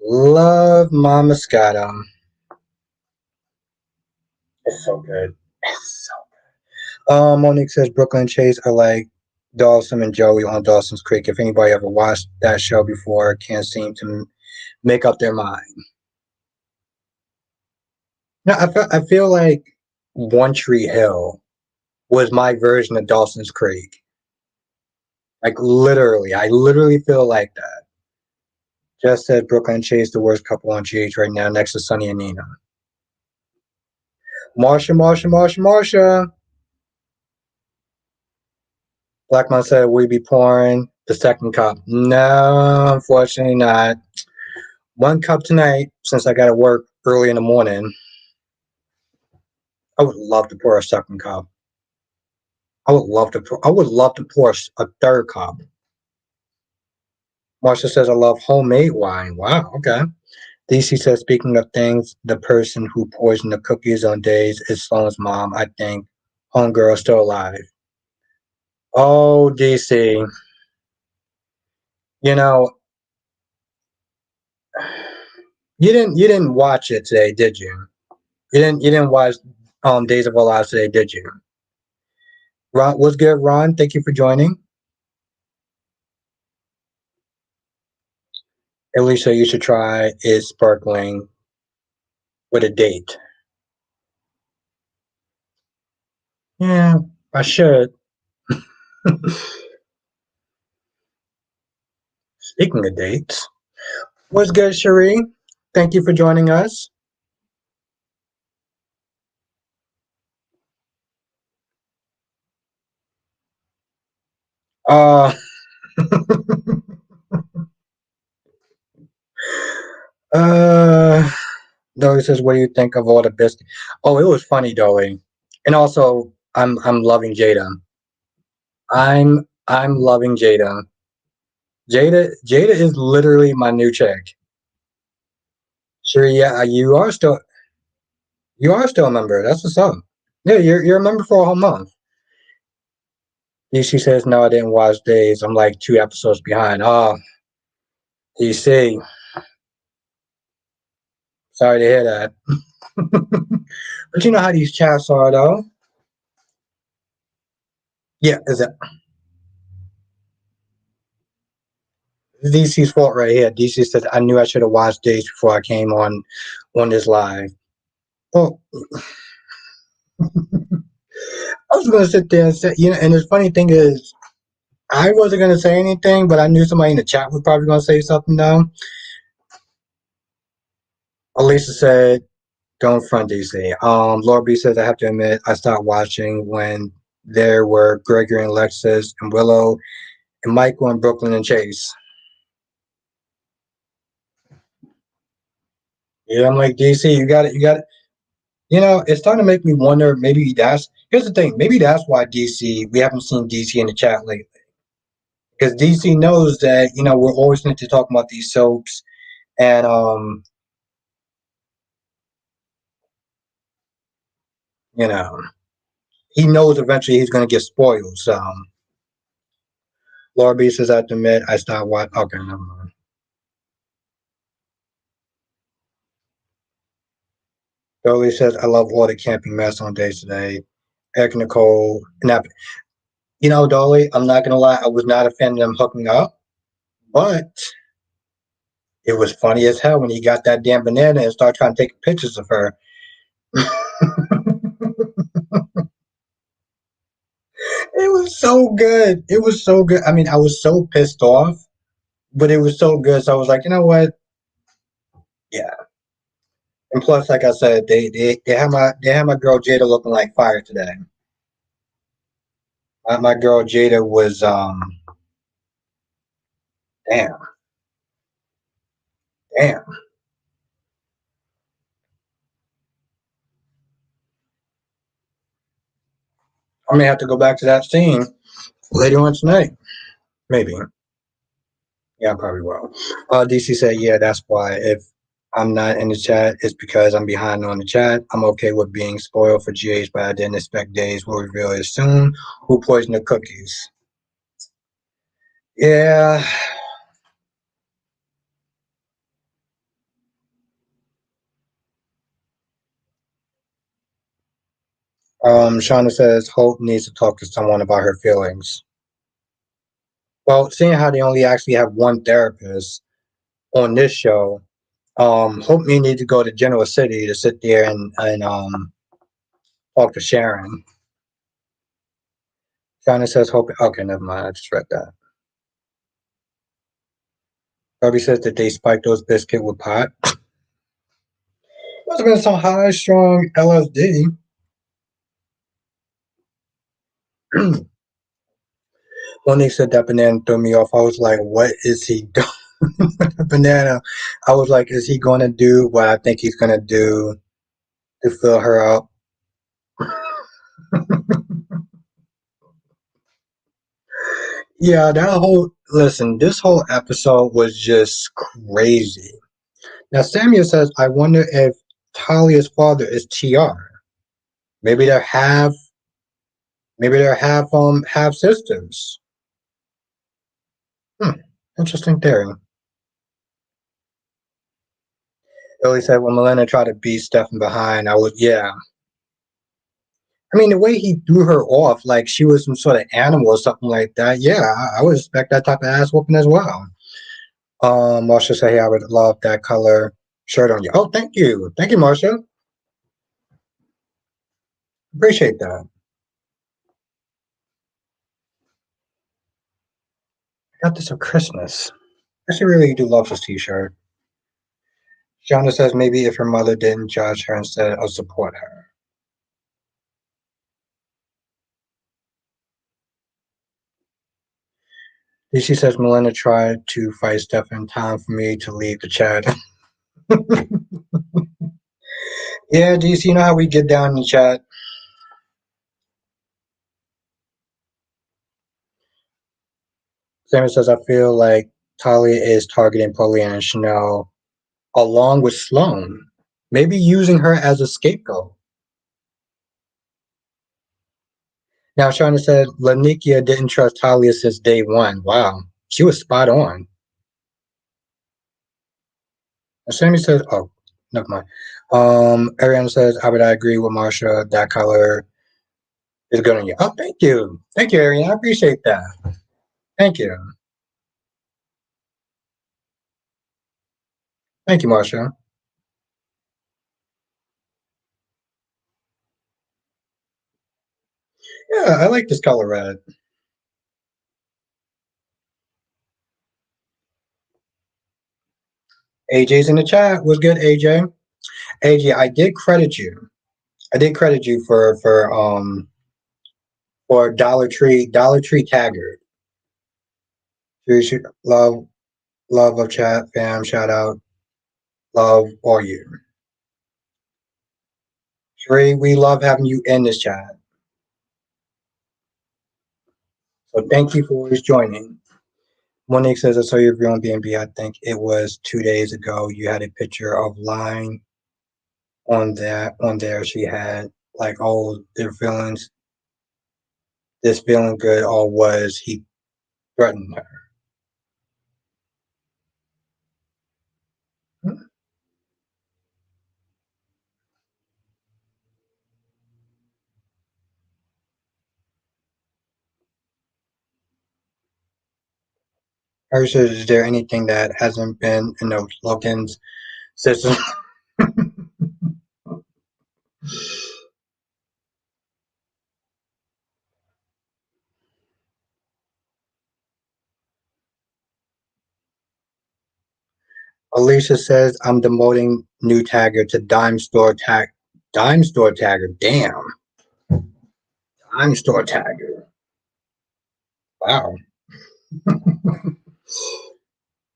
Love my Moscato. It's so good. It's so good. Monique says Brooklyn and Chase are like Dawson and Joey on Dawson's Creek. If anybody ever watched that show before, can't seem to make up their mind. No, I feel like One Tree Hill was my version of Dawson's Creek. Like literally, I literally feel like that. Just said Brooklyn and Chase the worst couple on GH right now, next to Sunny and Nina. Marsha, Marsha, Marsha, Marsha. Blackmon said we be pouring the second cup. No, unfortunately not. One cup tonight, since I got to work early in the morning. I would love to pour a second cup. I would love to pour a third cup. Marsha says I love homemade wine. Wow, okay. DC says, speaking of things, the person who poisoned the cookies on days is Sloan's mom. I think homegirl is still alive. Oh, DC. You know, you didn't watch it today, did you? You didn't watch Days of Our Lives today, did you? Ron, what's good, Ron? Thank you for joining. Alicia, you should try is sparkling with a date. Yeah, I should. Speaking of dates, what's good, Cherie? Thank you for joining us. Uh, uh, Dolly says, "What do you think of all the biscuits?" Oh, it was funny, Dolly, and also I'm loving Jada. I'm loving Jada. Jada is literally my new chick. Sure, yeah, you are still a member. That's what's up. Yeah, you're a member for a whole month. DC says, "No, I didn't watch Days. I'm like 2 episodes behind." Oh, DC, sorry to hear that. But you know how these chats are, though. Yeah, is it DC's fault right here? DC says, "I knew I should have watched Days before I came on this live." Well, I was gonna sit there and say, and the funny thing is, I wasn't gonna say anything, but I knew somebody in the chat was probably gonna say something though. Elisa said, "Don't front DC." Laura B says, "I have to admit, I stopped watching when there were Gregory and Lexus and Willow and Michael and Brooklyn and Chase." Yeah, I'm like DC. You got it. You got it. It's starting to make me wonder. Maybe that's here's the thing. Maybe that's why DC. We haven't seen DC in the chat lately because DC knows that we're always going to talk about these soaps and you know he knows eventually he's going to get spoiled. So Laura B says, "I have to admit, I stopped watching." Okay, never mind. Dolly says, "I love all the camping mess on days today." Eric Nicole, and Dolly, I'm not gonna lie, I was not a fan of them hooking up, but it was funny as hell when he got that damn banana and started trying to take pictures of her. It was so good. It was so good. I mean, I was so pissed off, but it was so good. So I was like, you know what? Yeah. And plus, like I said, they had my girl Jada looking like fire today. My girl Jada was damn, damn. I may have to go back to that scene later on tonight. Maybe. Yeah, I probably will. DC said, "Yeah, that's why if I'm not in the chat, it's because I'm behind on the chat. I'm okay with being spoiled for GH, but I didn't expect Days will reveal it soon. Who poisoned the cookies?" Yeah. Shauna says Hope needs to talk to someone about her feelings. Well, seeing how they only actually have one therapist on this show, Hope may need to go to Genoa City to sit there and talk to Sharon. Shauna says Hope. Okay, never mind. I just read that. Darby says that they spiked those biscuit with pot. Must have been some high strong LSD. When they said that banana threw me off, I was like, what is he doing? Banana. I was like, is he going to do what I think he's going to do to fill her up? Yeah, this whole episode was just crazy. Now, Samuel says, I wonder if Talia's father is TR. Maybe they're half sisters. Hmm, interesting theory. Billy said when Melena tried to beat Stefan behind, yeah. I mean, the way he threw her off, like she was some sort of animal or something like that. Yeah, I would expect that type of ass whooping as well. Marsha said, hey, I would love that color shirt on you. Oh, thank you. Thank you, Marsha. Appreciate that. I got this for Christmas. I actually really do love this t-shirt. Shauna says maybe if her mother didn't judge her instead of support her. DC says Melena tried to fight Stefan. Time for me to leave the chat. Yeah, DC, you know how we get down in the chat. Samuel says I feel like Talia is targeting Pauline and Chanel along with Sloane, maybe using her as a scapegoat. Now, Shauna said Lanikia didn't trust Talia since day one. Wow, she was spot on. And Sammy says, oh, never mind. Ariana says, how would I agree with Marsha? That color is good on you. Oh, thank you. Thank you, Ariana. I appreciate that. Thank you. Thank you, Marsha. Yeah, I like this color red. AJ's in the chat. What's good, AJ? AJ, I did credit you. I did credit you for Dollar Tree Taggart. Love love of chat fam. Shout out love all you. Sheree, we love having you in this chat. So thank you for always joining. Monique says I saw your review on BNB. I think it was 2 days ago. You had a picture of Line on there. She had like, oh, their feelings, this feeling good, or was he threatening her? Her says, is there anything that hasn't been in the Logan's system? Alicia says, I'm demoting new tagger to Dime Store Tagger. Damn. Dime Store Tagger. Wow.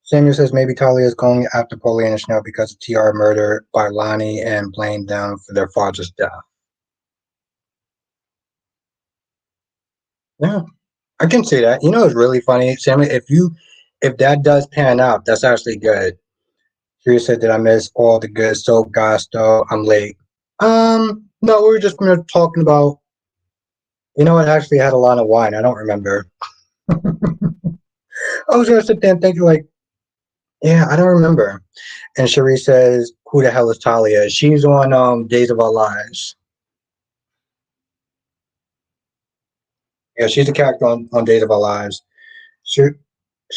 Samuel says maybe Talia is going after Pauline and Chanel because of TR murder by Lonnie and blamed them for their father's death. Yeah, I can see that. You know, it's really funny, Samuel. If that does pan out, that's actually good. She said that I missed all the good soap gospel. I'm late. No, we were just talking about. You know, it actually had a lot of wine. I don't remember. I was gonna sit there and think like, yeah, I don't remember. And Cherie says, "Who the hell is Talia? She's on Days of Our Lives." Yeah, she's a character on Days of Our Lives. Sh-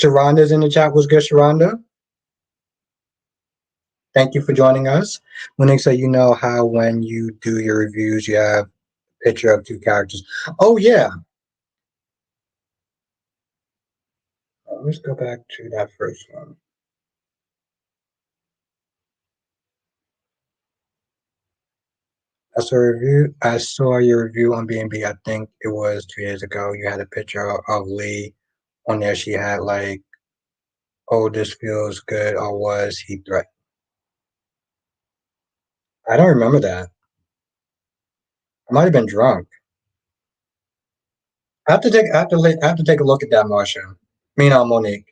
Sharonda's in the chat. What's good, Sharonda? Thank you for joining us. When they say, you know how when you do your reviews, you have a picture of two characters. Oh, yeah. Let's go back to that first one. I saw your review on B&B. I think it was 2 days ago. You had a picture of Lee on there. She had like, "Oh, this feels good," or was he threatened? I don't remember that. I might have been drunk. I have to take a look at that, Marsha. Meanwhile, Monique.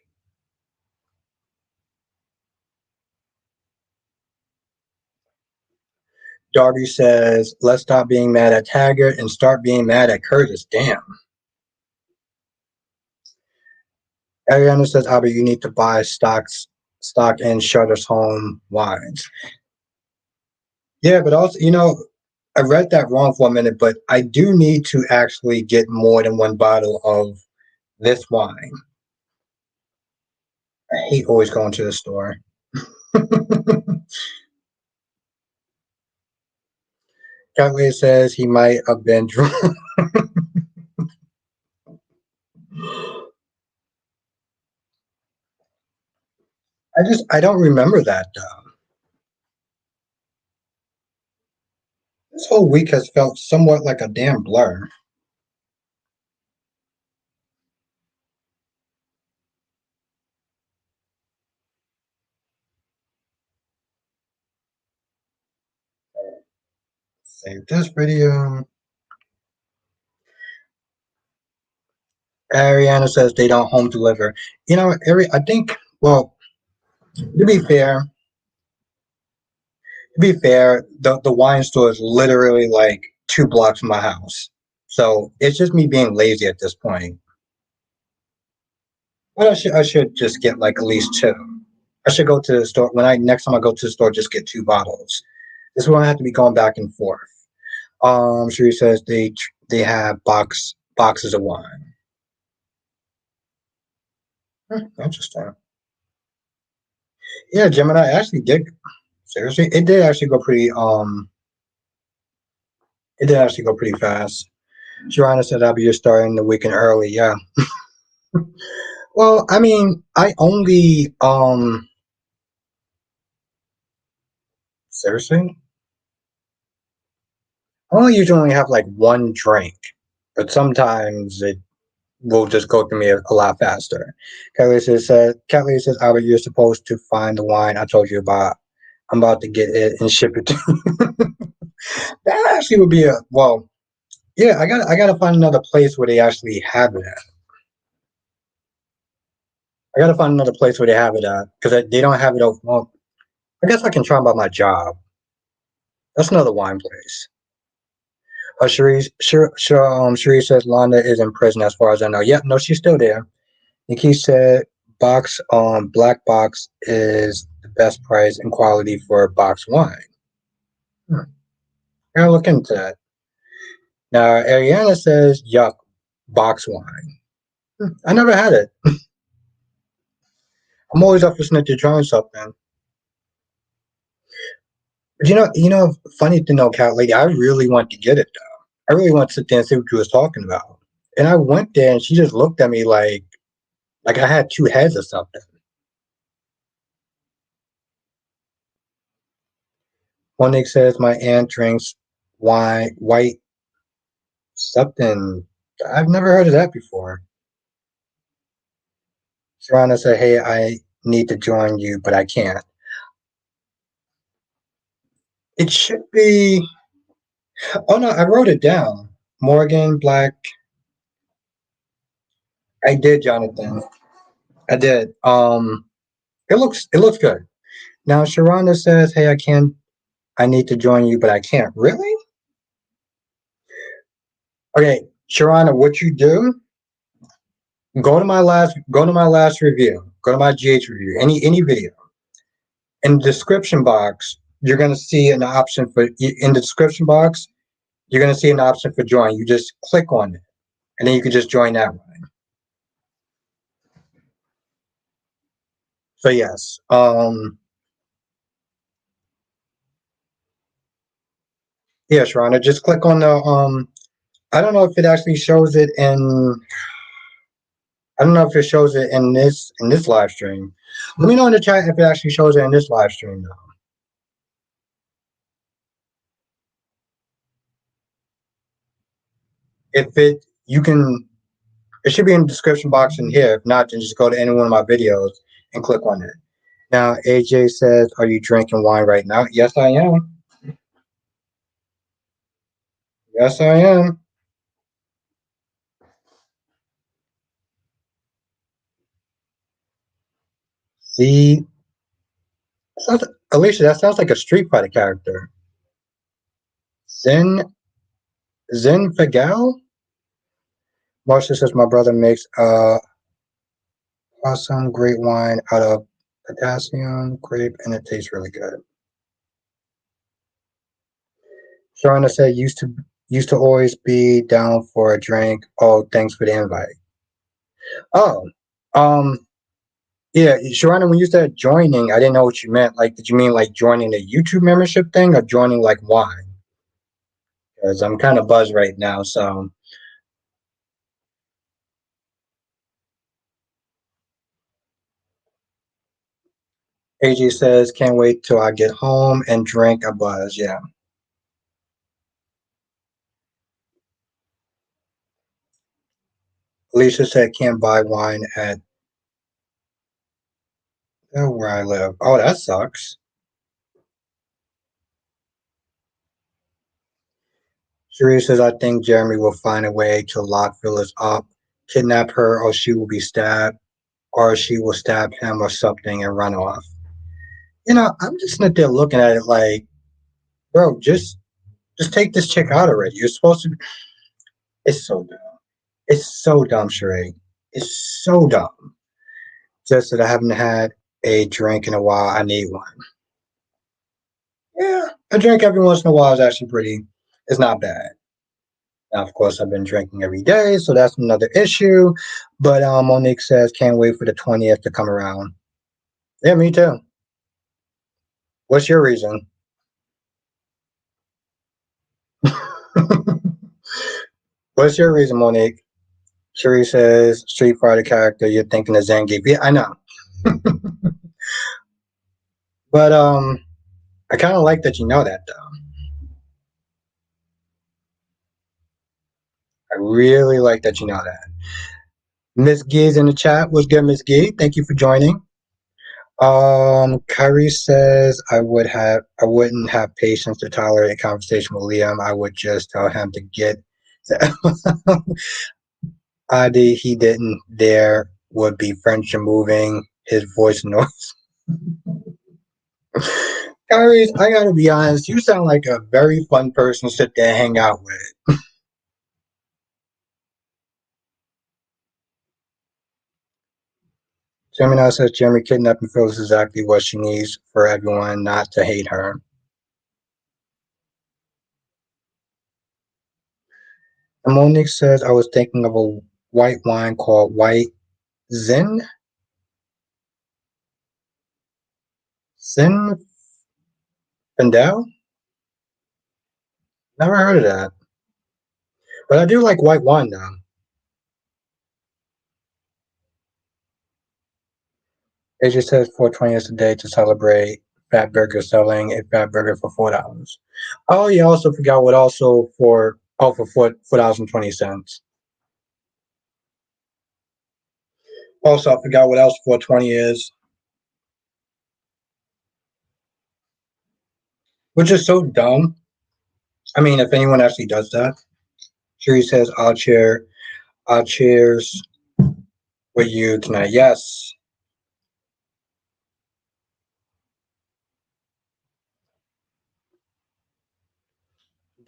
Darby says, "Let's stop being mad at Taggart and start being mad at Curtis." Damn. Ariana says, "Albert, you need to buy stock in Shutter's Home wines." Yeah, but also, I read that wrong for a minute, but I do need to actually get more than one bottle of this wine. I hate always going to the store. Cutler says he might have been drunk. I don't remember that though. This whole week has felt somewhat like a damn blur. Save this video. Ariana says they don't home deliver. I think, well, to be fair, the wine store is literally like 2 blocks from my house. So it's just me being lazy at this point. But I should just get like at least two. I should go to the store next time I go to the store, just get 2 bottles. This one I have to be going back and forth. She says they have boxes of wine. Interesting. Yeah, Gemini actually did. Seriously, it did actually go pretty fast. Joanna said, "I'll be just starting the weekend early." Yeah. Well, I mean, I only seriously, I only usually only have like one drink, but sometimes it will just go through me a lot faster. Kelly says, Albert, you're supposed to find the wine I told you about. I'm about to get it and ship it to you. That actually would be yeah, I gotta find another place where they actually have it at. I gotta find another place where they have it at because they don't have it over. Well, I guess I can try about my job. That's another wine place. Cherie says Londa is in prison as far as I know. Yep, no, she's still there. Nikki said black box is the best price and quality for box wine. Hmm. Gotta look into that. Now Ariana says yuck, box wine. I never had it. I'm always up for snitch trying something. But funny to know, Cat Lady, I really want to get it though. I really want to sit there and see what you was talking about. And I went there and she just looked at me like I had 2 heads or something. Monique says my aunt drinks wine white something. I've never heard of that before. Sharana said, "Hey, I need to join you, but I can't." It should be. Oh no, I wrote it down. Morgan Black. I did, Jonathan. I did. It looks good. Now Sharana says, "Hey, I can. I need to join you, but I can't." Really? Okay, Sharana, what you do? Go to my last review. Go to my GH review. Any video. In the description box, you're gonna see an option for in the description box. You're gonna see an option for join. You just click on it, and then you can just join that one. So yes, yeah, Sharana, just click on the I don't know if it actually shows it in. I don't know if it shows it in this live stream. Let me know in the chat if it actually shows it in this live stream though. If it you can it should be in the description box in here. If not, then just go to any one of my videos and click on it. Now AJ says, are you drinking wine right now? Yes, I am. Yes, I am. See, sounds, Alicia, that sounds like a Street Fighter character. Zen Fagal? Marcia says my brother makes awesome great wine out of potassium, grape, and it tastes really good. Shauna said used to always be down for a drink. Oh, thanks for the invite. Oh, um, yeah, Shauna, when you said joining, I didn't know what you meant. Like, did you mean like joining the YouTube membership thing or joining like wine? Because I'm kind of buzzed right now. So AJ says, can't wait till I get home and drink a buzz. Yeah. Alicia said, can't buy wine at where I live. Oh, that sucks. Sheree says, I think Jeremy will find a way to lock Phyllis up, kidnap her, or she will be stabbed, or she will stab him or something and run off. I'm just sitting there looking at it like, bro, just take this chick out already. You're supposed to. It's so dumb. It's so dumb, Sheree. It's so dumb. Just that I haven't had a drink in a while. I need one. Yeah, a drink every once in a while is actually pretty. It's not bad. Now, of course, I've been drinking every day, so that's another issue. But Monique says, can't wait for the 20th to come around. Yeah, me too. What's your reason? What's your reason, Monique? Cherie says, Street Fighter character, you're thinking of Zangief. Yeah, I know. But I kind of like that you know that, though. I really like that you know that. Miss Gee's in the chat. What's good, Miss Gee? Thank you for joining. Kyrie says I wouldn't have patience to tolerate a conversation with Liam. I would just tell him to get the ID he didn't dare would be French and moving his voice noise. Kyrie, I gotta be honest, you sound like a very fun person to sit there and hang out with. Gemini says Jeremy kidnapping Phyllis is exactly what she needs for everyone not to hate her. And Monique says, I was thinking of a white wine called White Zen. Zinfandel? Never heard of that. But I do like white wine though. It just says 420 is the day to celebrate Fat Burger selling a Fat Burger for $4. Oh yeah, I also forgot what also for $4.20. Also, I forgot what else 420 is. Which is so dumb. I mean, if anyone actually does that. Sherry says, I'll cheers with you tonight. Yes.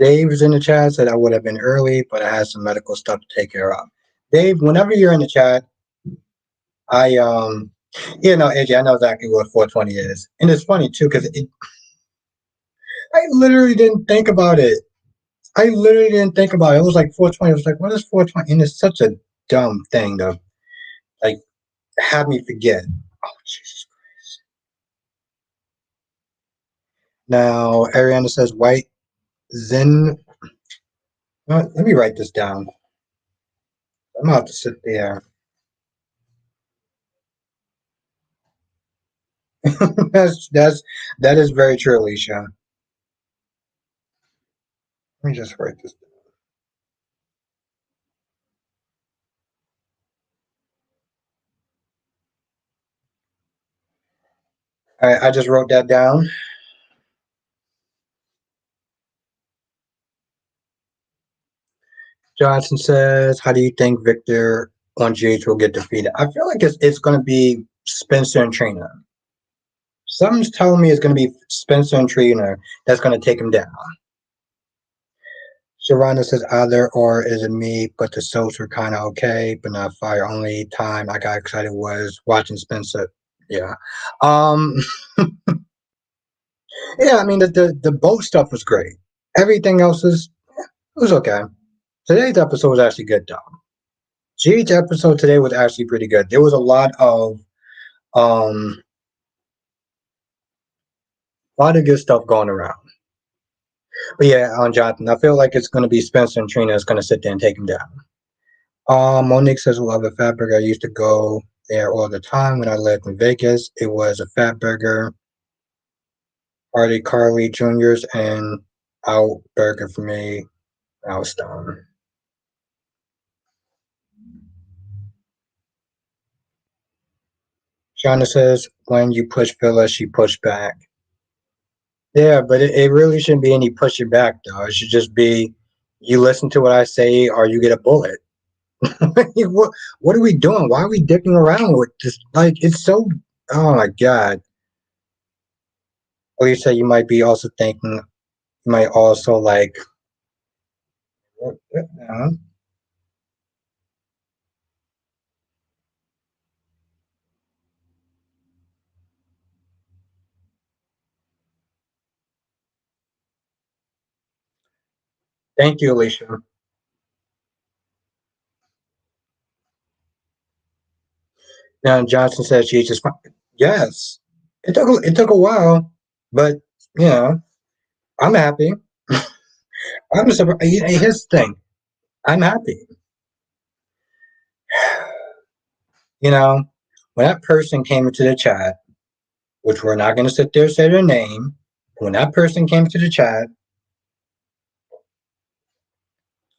Dave's in the chat, said I would have been early, but I had some medical stuff to take care of. Dave, whenever you're in the chat, I AJ, I know exactly what 420 is. And it's funny too, because I literally didn't think about it. I literally didn't think about it. It was like 420. I was like, what is 420? And it's such a dumb thing to like have me forget. Oh Jesus. Now Ariana says white Zen. Let me write this down. I'm gonna have to sit there. That is very true, Alicia. Let me just write this. All right, I just wrote that down. Johnson says, "How do you think Victor on GH will get defeated?" I feel like it's going to be Spencer and Trina. Something's telling me it's going to be Spencer and Trina that's going to take him down. Sharonda says, "Either or is it me?" But the soaps were kind of okay, but not fire. Only time I got excited was watching Spencer. Yeah, um, yeah. I mean, the boat stuff was great. Everything else was okay. Today's episode was actually good though. GH episode today was actually pretty good. There was um a lot of good stuff going around. But yeah, on Jonathan, I feel like it's going to be Spencer and Trina is going to sit there and take him down. Monique says, "Love a Fat Burger. I used to go there all the time when I lived in Vegas. It was a Fat Burger, Party Carly Jr.'s, and Out Burger for me. I was stoned." Shauna says, "When you push Phyllis, she pushed back." Yeah, but it really shouldn't be any pushing back though. It should just be you listen to what I say or you get a bullet. What are we doing? Why are we dicking around with this? Like it's so. Oh my god. Lisa, you might be also thinking. You might also like. Thank you, Alicia. Now Johnson says she just. Yes, it took a while, but you know I'm happy. I'm surprised. Here's the thing. I'm happy. You know, when that person came into the chat, which we're not going to sit there and say their name, when that person came to the chat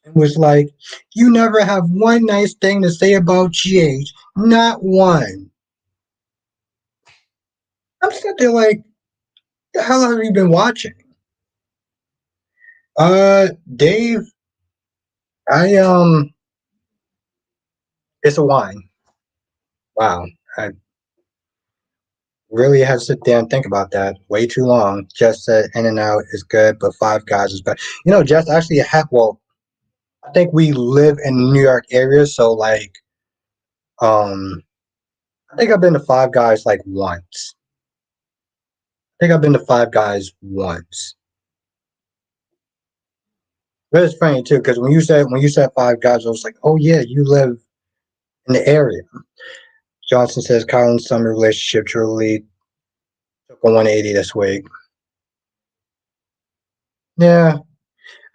and was like, "You never have one nice thing to say about GH, not one." I'm sitting there like, the hell have you been watching? Dave, I it's a wine. Wow, I really had to sit there and think about that way too long. Just said In and Out is good, but Five Guys is better. Just actually well, I think we live in the New York area, so like, um, I think I've been to Five Guys like once. I think I've been to Five Guys once. But it's funny too, because when you said Five Guys, I was like, oh yeah, you live in the area. Johnson says Kyle and Summer relationship truly took a 180 this week. Yeah,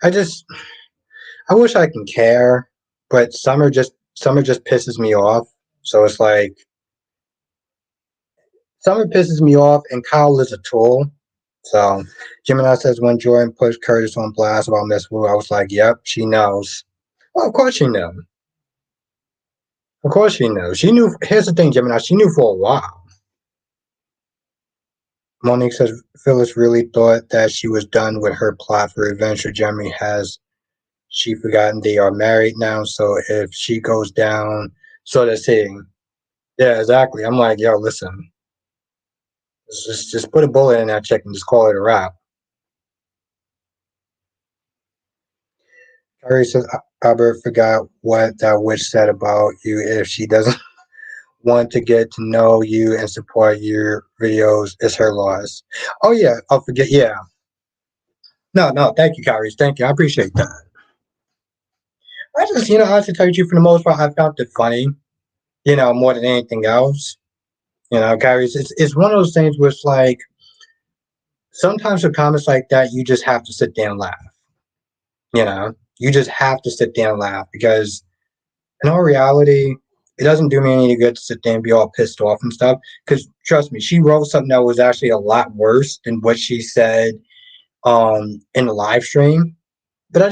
I wish I can care, but Summer just pisses me off. So it's like Summer pisses me off, and Kyle is a tool. So Gemini says when Jordan pushed Curtis on blast about Miss Wu, I was like, "Yep, she knows." Well, of course she knew. Of course she knew. She knew. Here's the thing, Gemini. She knew for a while. Monique says Phyllis really thought that she was done with her plot for revenge. So Jeremy has she forgotten they are married now. So if she goes down, so they're saying, yeah, exactly. I'm like, yo, listen, just put a bullet in that chick and just call it a wrap. Carrie says Albert forgot what that witch said about you. If she doesn't want to get to know you and support your videos, it's her loss. Oh yeah, I'll forget. Yeah, No, no, thank you, Kyrie. Thank you. I appreciate that. I just, honestly tell you for the most part, I found it funny, more than anything else. Kyrie, it's one of those things where it's like sometimes with comments like that, you just have to sit there and laugh. You just have to sit there and laugh because in all reality, it doesn't do me any good to sit there and be all pissed off and stuff. Because trust me, she wrote something that was actually a lot worse than what she said in the live stream. But I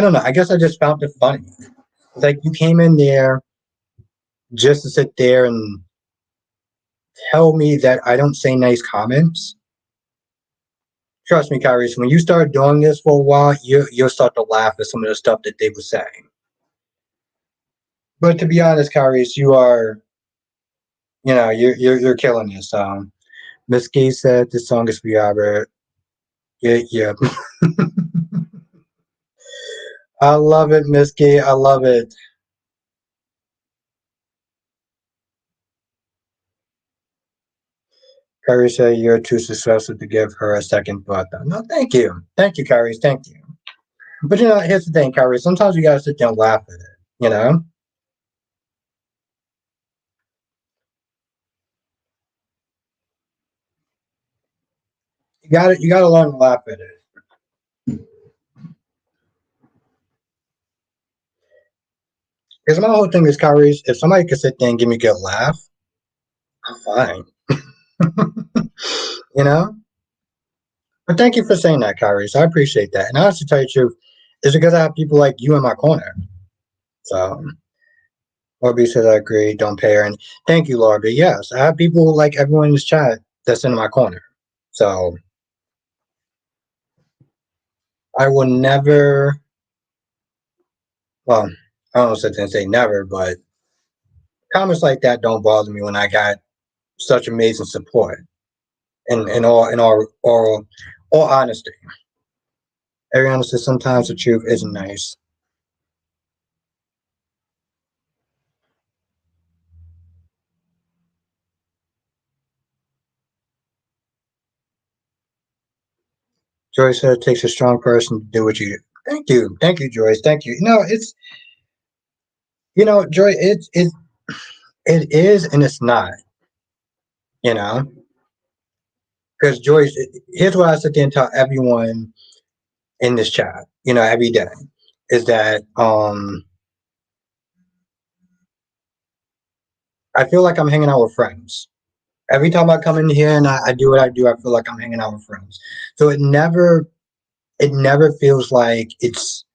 don't know. I guess I just found it funny. It's like you came in there just to sit there and tell me that I don't say nice comments. Trust me, Kyrie, when you start doing this for a while, you'll start to laugh at some of the stuff that they were saying. But to be honest, Kyrie, you are, you're killing this. Miss Gay said this song is for you, Albert. Yeah, yeah. I love it, Miss Gay. I love it. Kyrie said you're too successful to give her a second thought. No, thank you. Thank you, Kyrie. Thank you. But here's the thing, Kyrie. Sometimes you gotta sit there and laugh at it. You gotta learn to laugh at it. Because my whole thing is, Kyrie, if somebody could sit there and give me a good laugh, I'm fine. you know? But thank you for saying that, Kyrie. So I appreciate that. And I honestly tell you the truth, it's because I have people like you in my corner. So Lorby says I agree, don't pay her. And thank you, Lorby. Yes, I have people like everyone in this chat that's in my corner. So I will never, well, I don't sit there and say never, but comments like that don't bother me when I got such amazing support. In all honesty, everyone says sometimes the truth isn't nice. Joyce said it takes a strong person to do what you do. Thank you, Joyce. Thank you. Joy, it is and it's not. You know, because Joyce, here's what I sit there and tell everyone in this chat. Every day is that I feel like I'm hanging out with friends. Every time I come in here and I do what I do, I feel like I'm hanging out with friends. So it never feels like it's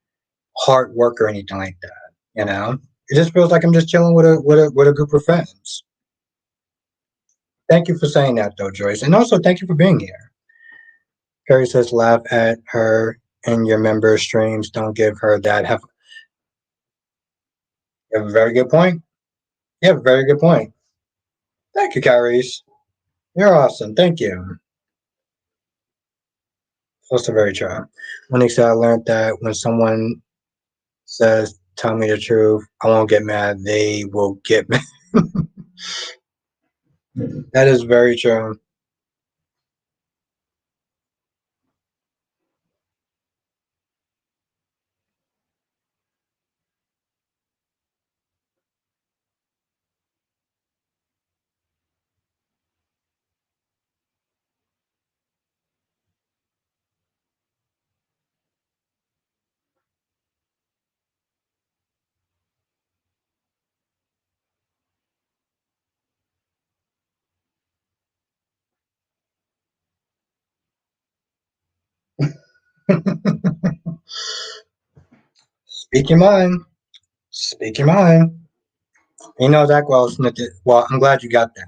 hard work or anything like that. It just feels like I'm just chilling with a group of friends. Thank you for saying that, though, Joyce, and also thank you for being here. Carrie says, "Laugh at her in your member streams. Don't give her that." You have a very good point. You have a very good point. Thank you, Carrie. You're awesome. Thank you. Also very true. When said, I learned that when someone says, "Tell me the truth," I won't get mad. They will get mad. That is very true. Speak your mind. Speak your mind. Zach Wells. Well, I'm glad you got that.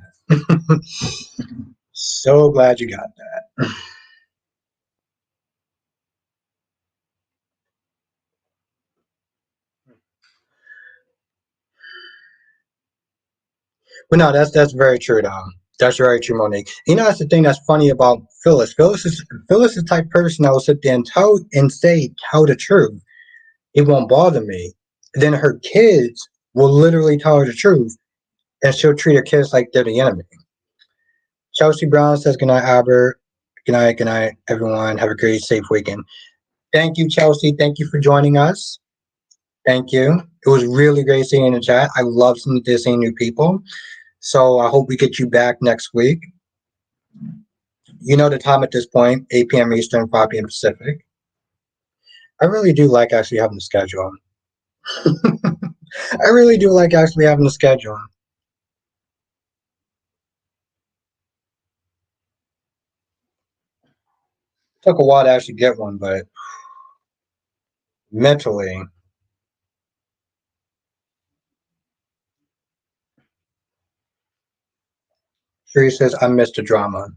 So glad you got that. But no, that's very true, though. That's very true, Monique. That's the thing that's funny about Phyllis. Phyllis is the type of person that will sit there and tell the truth. It won't bother me. Then her kids will literally tell her the truth, and she'll treat her kids like they're the enemy. Chelsea Brown says, "Good night, Albert. Good night, everyone. Have a great, safe weekend." Thank you, Chelsea. Thank you for joining us. Thank you. It was really great seeing you in the chat. I love seeing new people. So I hope we get you back next week. You know the time at this point, 8 p.m. Eastern, 5 p.m. Pacific. I really do like actually having the schedule. I really do like actually having the schedule. Took a while to actually get one, but mentally. Sheree says, I missed the drama.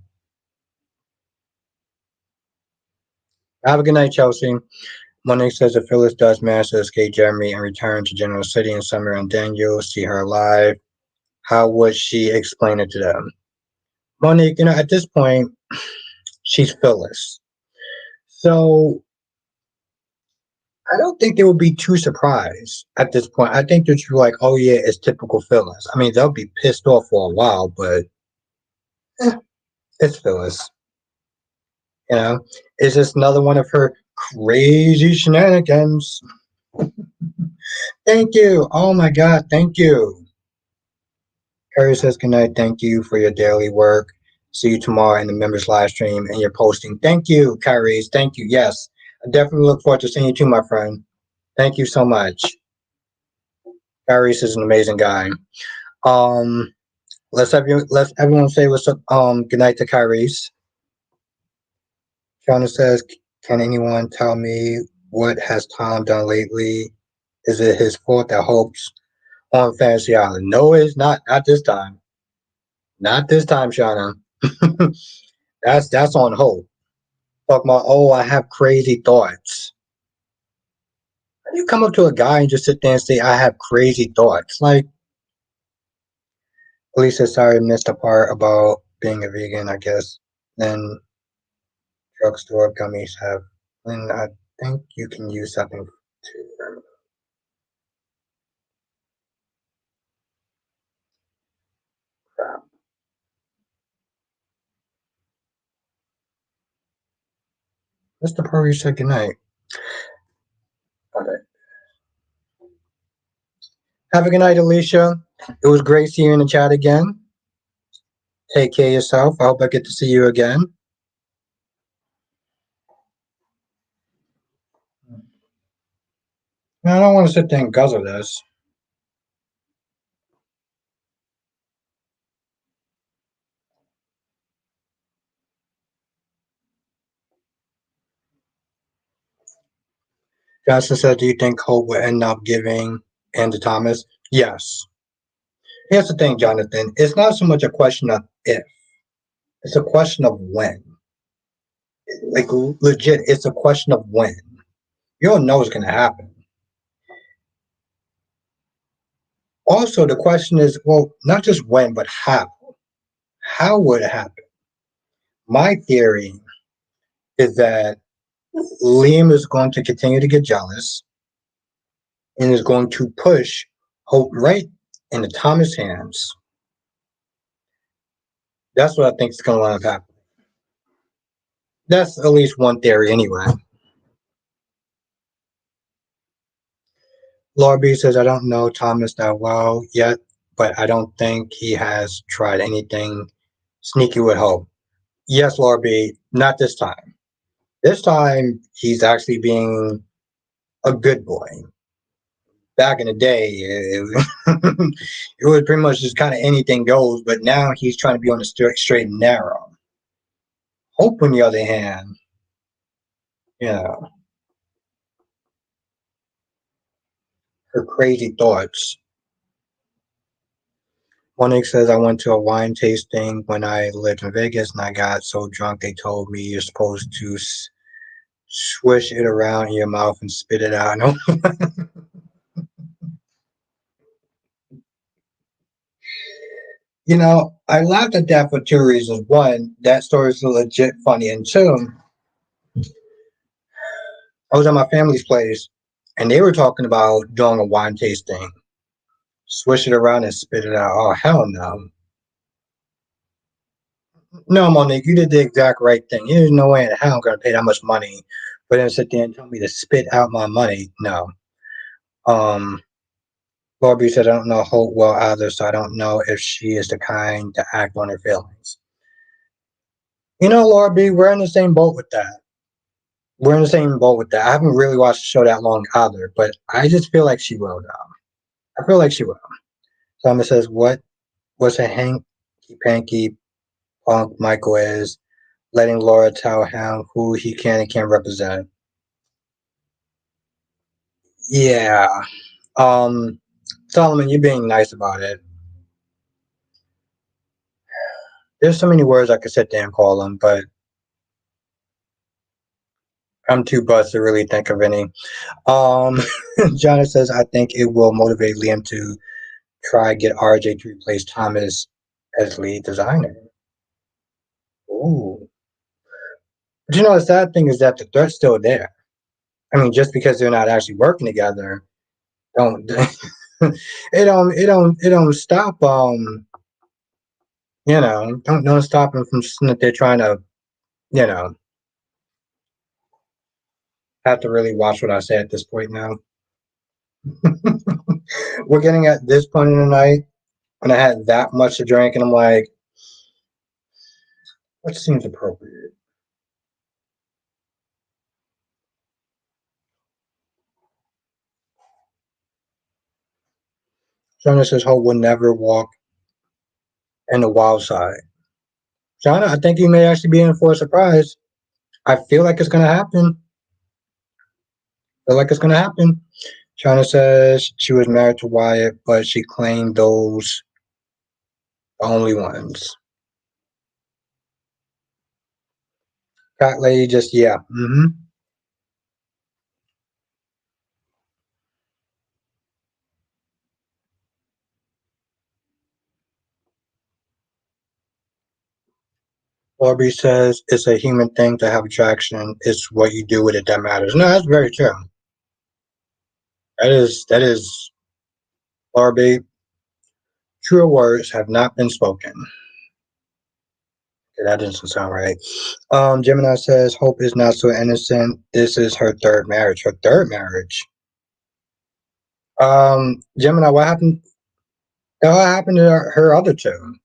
Have a good night, Chelsea. Monique says if Phyllis does manage to escape Jeremy and return to General City in summer and Daniel see her alive, how would she explain it to them? Monique, at this point, she's Phyllis. So I don't think they would be too surprised at this point. I think that you're like, oh yeah, it's typical Phyllis. I mean, they'll be pissed off for a while, but it's Phyllis. You know, it's just another one of her crazy shenanigans. Thank you. Oh my God, thank you. Carrie says, good night. Thank you for your daily work. See you tomorrow in the members live stream and your posting. Thank you, Kyrie. Thank you. Yes, I definitely look forward to seeing you too, my friend. Thank you so much. Kyrie is an amazing guy. Um, let's everyone say what's up. Good night to Kyrie. Shauna says, can anyone tell me what has Tom done lately? Is it his fault that Hope's on Fantasy Island? No, it's not. Not this time. Not this time, Shauna. That's on Hope. Talking about, oh, I have crazy thoughts. How do you come up to a guy and just sit there and say, I have crazy thoughts? Like, Lisa, sorry, missed the part about being a vegan, I guess. Then drugstore gummies have, and I think you can use something to. Crap. Mr. Purry said goodnight. Okay. Have a good night, Alicia. It was great seeing you in the chat again. Take care of yourself. I hope I get to see you again. I don't want to sit there and guzzle this. Justin said, do you think Hope will end up giving in to Thomas? Yes. Here's the thing, Jonathan. It's not so much a question of if, it's a question of when. Like, legit, it's a question of when. You don't know what's going to happen. Also, the question is, well, not just when, but how. How would it happen? My theory is that Liam is going to continue to get jealous and is going to push Hope right into Thomas' hands. That's what I think is going to end up happening. That's at least one theory, anyway. Laura B says, I don't know Thomas that well yet, but I don't think he has tried anything sneaky with Hope. Yes, Laura B, not this time. This time, he's actually being a good boy. Back in the day, it was pretty much just kind of anything goes, but now he's trying to be on the straight and narrow. Hope, on the other hand, her crazy thoughts. Monique says, I went to a wine tasting when I lived in Vegas and I got so drunk they told me you're supposed to swish it around in your mouth and spit it out. I laughed at that for two reasons. One, that story is legit funny. And two, I was at my family's place and they were talking about doing a wine tasting. Swish it around and spit it out. Oh, hell no. No, Monique, you did the exact right thing. There's no way in hell I'm going to pay that much money but then sit there and tell me to spit out my money. No. Um, Laura B said, I don't know Hope well either, so I don't know if she is the kind to act on her feelings. Laura B, we're in the same boat with that. We're in the same boat with that. I haven't really watched the show that long either, but I just feel like she will now. I feel like she will. Thomas says, what was a hanky panky punk Michael is, letting Laura tell him who he can and can't represent. Yeah. Solomon, you're being nice about it. There's so many words I could sit there and call them, but I'm too buzzed to really think of any. Um, Jonathan says, I think it will motivate Liam to try get RJ to replace Thomas as lead designer. Ooh. But the sad thing is that the threat's still there. I mean, just because they're not actually working together, don't it don't stop don't stop them from that they're trying to you know have to really watch what I say at this point now. We're getting at this point in the night when I had that much to drink and I'm like, what seems appropriate? Jonah says Hope will never walk in the wild side. Jonah, I think you may actually be in for a surprise. I feel like it's gonna happen. Feel like it's gonna happen. China says she was married to Wyatt, but she claimed those the only ones. Cat lady just yeah. Aubrey says it's a human thing to have attraction. It's what you do with it that matters. No, that's very true. That is Aubrey. True words have not been spoken. Okay, that doesn't sound right. Gemini says Hope is not so innocent. This is her third marriage. Her third marriage. Gemini, what happened? What happened to her other two?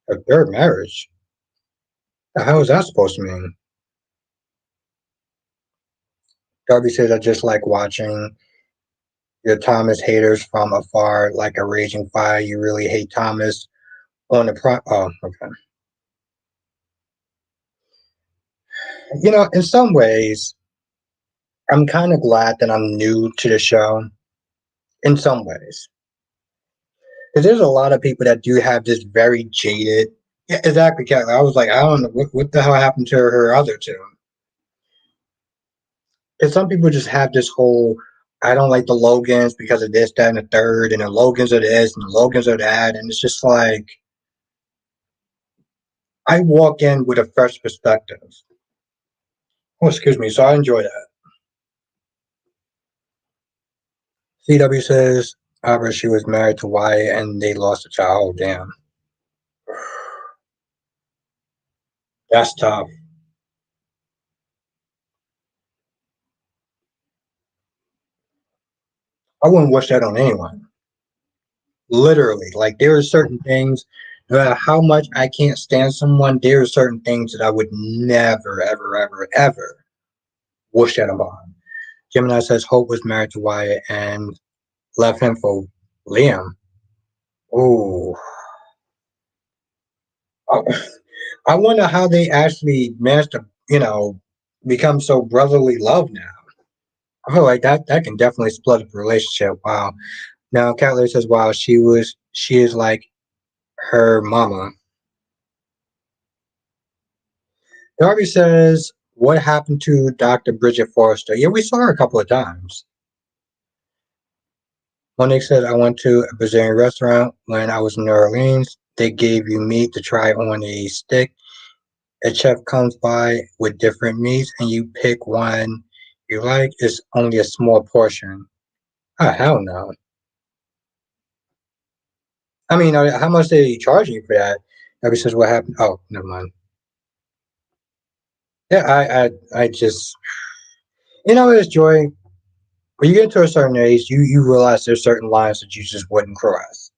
Her third marriage. The hell is that supposed to mean? Darby says I just like watching your Thomas haters from afar, like a raging fire. You really hate Thomas on the pro. Oh, okay. In some ways, I'm kind of glad that I'm new to the show. In some ways, because there's a lot of people that do have this very jaded. Yeah, exactly, Kelly. I was like, I don't know what the hell happened to her other two. Because some people just have this whole, I don't like the Logans because of this, that, and the third, and the Logans are this, and the Logans are that, and it's just like I walk in with a fresh perspective. Oh, excuse me. So I enjoy that. CW says, however, she was married to Wyatt and they lost a child. Oh, damn. That's tough. I wouldn't wish that on anyone. Literally. Like, there are certain things, no matter how much I can't stand someone, there are certain things that I would never, ever, ever, ever wish that upon. Gemini says Hope was married to Wyatt and left him for Liam. Ooh. I, I wonder how they actually managed to, become so brotherly love now. I feel like that can definitely split up a relationship. Wow. Now Cutler says, wow, she is like her mama. Darby says, what happened to Dr. Bridget Forrester? Yeah, we saw her a couple of times. Monique said, I went to a Brazilian restaurant when I was in New Orleans. They gave you meat to try on a stick. A chef comes by with different meats and you pick one you like. It's only a small portion. Oh, hell no. I mean, how much they charge you for that? Ever since what happened? Oh, never mind. Yeah, I just, it's Joy. When you get to a certain age, you realize there's certain lines that you just wouldn't cross.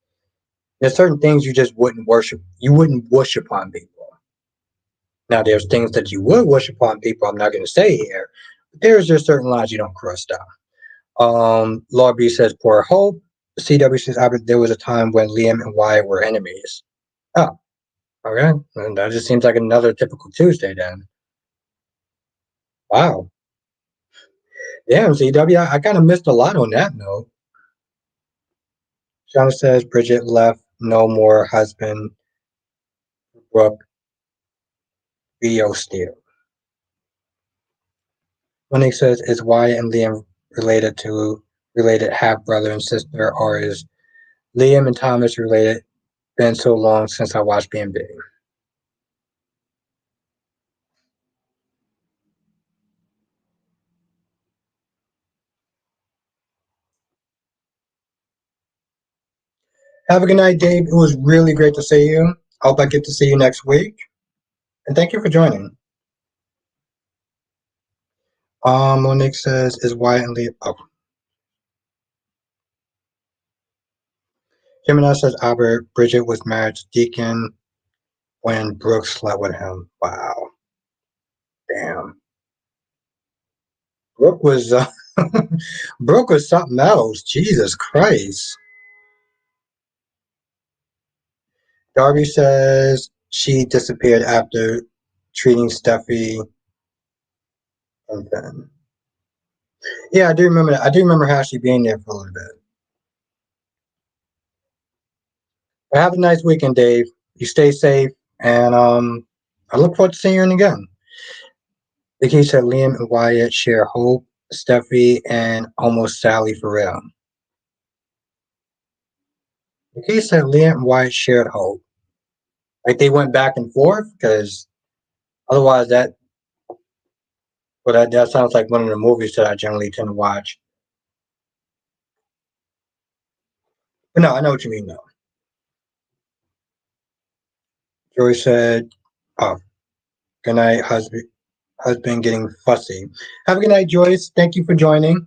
There's certain things you just wouldn't worship. You wouldn't wish upon people. Now, there's things that you would wish upon people. I'm not going to say here. But there's just certain lines you don't cross down. Law B says, poor hope. CW says, there was a time when Liam and Wyatt were enemies. Oh, okay. And that just seems like another typical Tuesday then. Wow. Damn, CW, I kind of missed a lot on that note. Shauna says, Bridget left, no more husband, Brooke, Rio Steele. Monique says, is Wyatt and Liam related half brother and sister, or is Liam and Thomas related? Been so long since I watched BNB. Have a good night, Dave. It was really great to see you. I hope I get to see you next week. And thank you for joining. Monique says, is Wyatt and Liam. Oh. Gemini says, Albert, Bridget was married to Deacon when Brooke slept with him. Wow. Damn. Brooke was Brooke was something else. Jesus Christ. Darby says she disappeared after treating Steffi and then. Yeah, I do remember that. I do remember how she being there for a little bit. But have a nice weekend, Dave. You stay safe, and I look forward to seeing you again. Vicky said Liam and Wyatt share Hope, Steffi, and almost Sally for real. Vicky said Liam and Wyatt shared Hope. Like they went back and forth, because otherwise that sounds like one of the movies that I generally tend to watch. But no, I know what you mean though. Joey said, "Oh, good night, husband getting fussy." Have a good night, Joyce. Thank you for joining.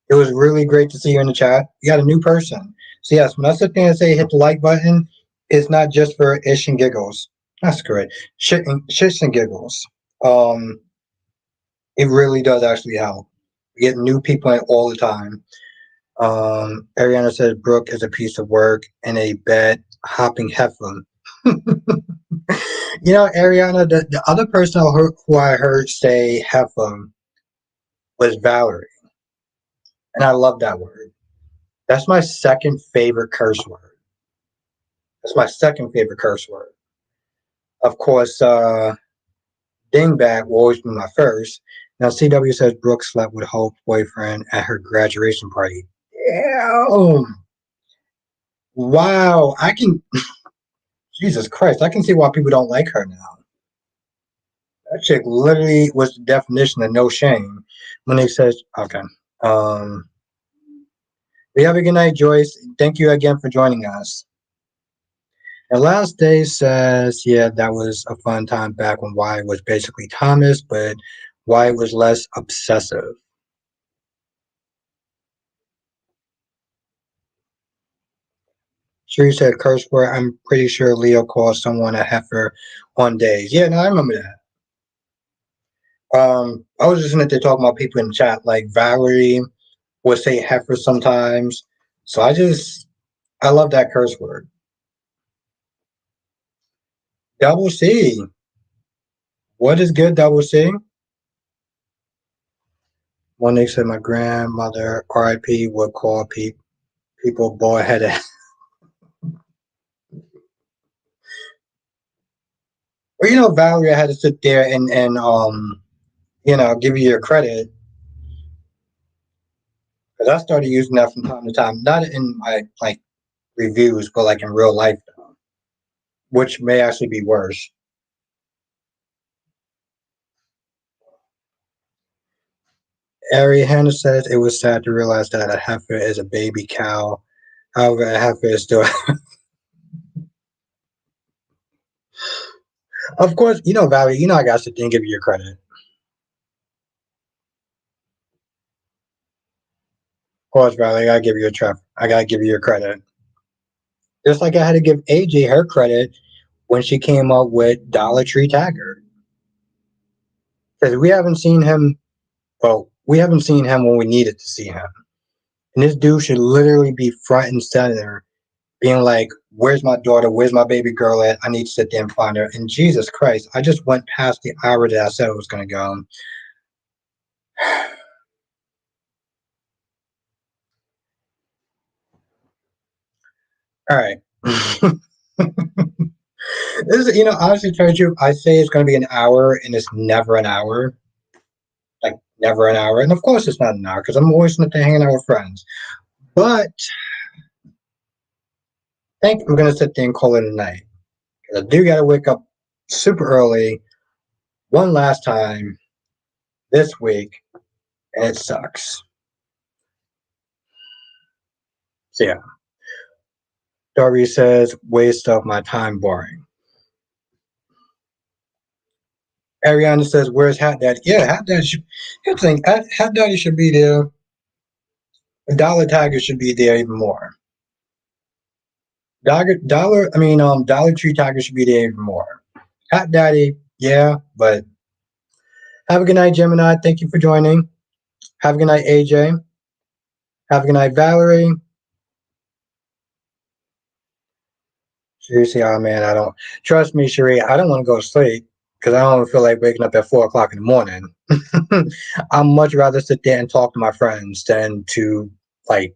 It was really great to see you in the chat. You got a new person. So yes, when I sit there and say hit the like button, it's not just for ish and giggles. That's correct. Shits and giggles. Um, it really does actually help. We get new people in all the time. Ariana says Brooke is a piece of work and a bed hopping heifer. Ariana, the other person who I heard say heifer was Valerie. And I love that word. That's my second favorite curse word. That's my second favorite curse word. Of course, dingbat will always be my first. Now, CW says Brooke slept with Hope's boyfriend at her graduation party. Damn. Wow. Jesus Christ, I can see why people don't like her now. That chick literally was the definition of no shame when they says, okay. Um, we have a good night, Joyce. Thank you again for joining us. And last day says, yeah, that was a fun time back when Wyatt was basically Thomas, but Wyatt was less obsessive. She said curse word. I'm pretty sure Leo called someone a heifer on days. Yeah, no, I remember that. I was listening to talk about people in the chat, like Valerie would say heifer sometimes. So I love that curse word. Double C. What is good, Double C? One day said my grandmother, RIP, would call people boy headed. Well, Valerie had to sit there and give you your credit, because I started using that from time to time, not in my like reviews, but like in real life, which may actually be worse. Ari Hannah says it was sad to realize that a heifer is a baby cow. However, a heifer is still. Of course, you know, Valerie, you know I gotta sit there and give you your credit. Of course, Valerie, I gotta give you your credit. Just like I had to give AJ her credit when she came up with Dollar Tree Tagger. Because we haven't seen him, well, we haven't seen him when we needed to see him. And this dude should literally be front and center, being like, where's my daughter? Where's my baby girl at? I need to sit there and find her. And Jesus Christ, I just went past the hour that I said it was going to go. All right. This is, honestly, tell you, I say it's going to be an hour, and it's never an hour. Like, never an hour. And of course, it's not an hour because I'm always sitting there hanging out with friends. But I think I'm going to sit there and call it a night. Because I do got to wake up super early one last time this week, and it sucks. So, yeah. Darby says, waste of my time boring. Ariana says, where's Hat Daddy? Yeah, Hat Daddy should, here's the thing, Hat Daddy should be there. Dollar Tiger should be there even more. Dollar Tree Tiger should be there even more. Hat Daddy, yeah, but have a good night, Gemini. Thank you for joining. Have a good night, AJ. Have a good night, Valerie. Seriously, oh man, I don't trust me, Sheree. I don't want to go to sleep because I don't feel like waking up at 4 o'clock in the morning. I'd much rather sit there and talk to my friends than to like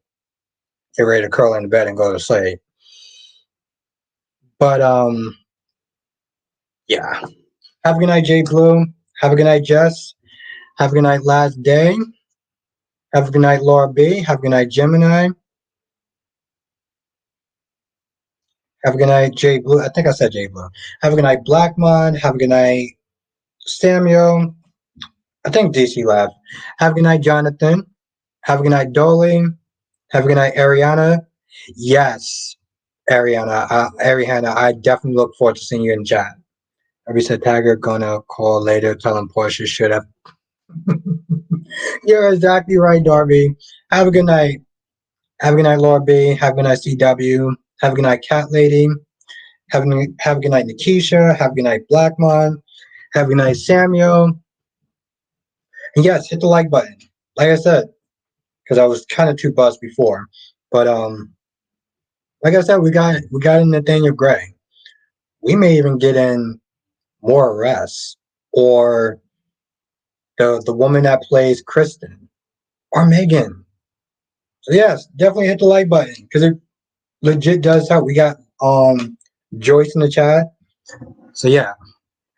get ready to curl into bed and go to sleep. But yeah. Have a good night, Jay Blue. Have a good night, Jess. Have a good night, Last Day. Have a good night, Laura B. Have a good night, Gemini. Have a good night, Jay Blue. I think I said Jay Blue. Have a good night, Blackmon. Have a good night, Samuel. I think DC left. Have a good night, Jonathan. Have a good night, Dolly. Have a good night, Ariana. Yes, Ariana, I definitely look forward to seeing you in chat. Every said Tagger gonna call later, telling Portia should have. You're exactly right, Darby. Have a good night. Have a good night, Laura B. Have a good night, CW. Have a good night, Cat Lady. Have a good night, Nikisha. Have a good night, Blackmon. Have a good night, Samuel. And yes, hit the like button. Like I said, because I was kind of too buzzed before. But like I said, we got in Nathaniel Gray. We may even get in more arrests, or the woman that plays Kristen, or Megan. So yes, definitely hit the like button because it legit does help. We got Joyce in the chat. So yeah,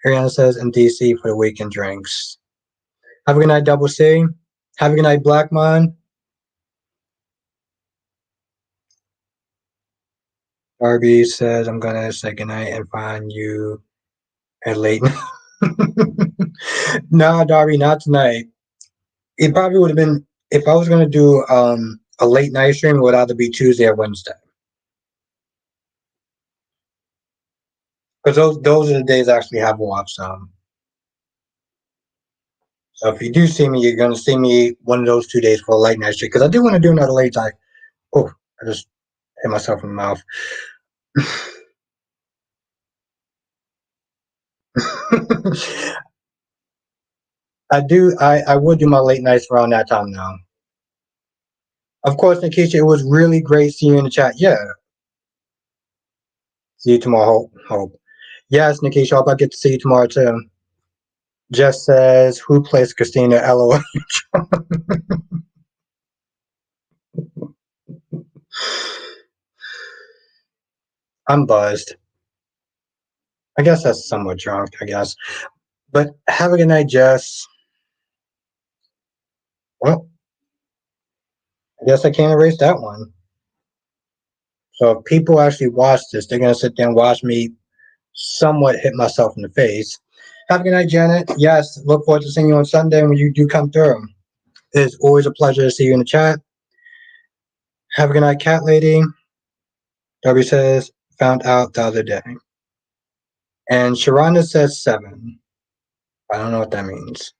Ariana says in DC for the weekend drinks. Have a good night, Double C. Have a good night, Blackmon. Darby says I'm gonna say goodnight and find you at late. No, Darby, not tonight. It probably would have been if I was gonna do a late night stream. It would either be Tuesday or Wednesday because those are the days I actually have off. So if you do see me, you're gonna see me one of those 2 days for a late night stream because I do want to do another late night. Oh, I just hit myself in the mouth. I would do my late nights around that time now. Of course, Nikisha, it was really great seeing you in the chat. Yeah. See you tomorrow. Hope. Yes, Nikisha, hope I get to see you tomorrow too. Jess says, who plays Christina? LOL. I'm buzzed. I guess that's somewhat drunk, I guess. But have a good night, Jess. Well, I guess I can't erase that one. So if people actually watch this, they're going to sit there and watch me somewhat hit myself in the face. Have a good night, Janet. Yes, look forward to seeing you on Sunday when you do come through. It's always a pleasure to see you in the chat. Have a good night, Cat Lady. Darby says, found out the other day. And Sharonda says 7. I don't know what that means.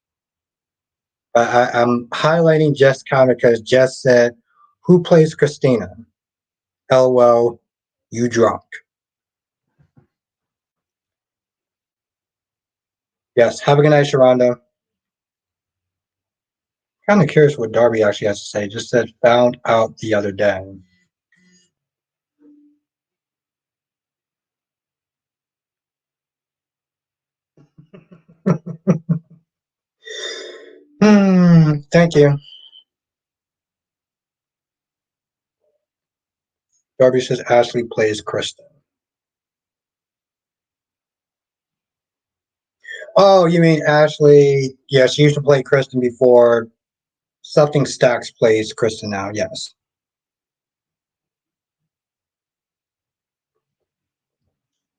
But I'm highlighting Jess' comment because Jess said, "Who plays Christina?" LOL, you drunk. Yes, have a good night, Sharonda. Kind of curious what Darby actually has to say. Just said, found out the other day. Thank you. Darby says Ashley plays Kristen. Oh, you mean Ashley? Yeah, she used to play Kristen before. Something Stacks plays Kristen now. Yes.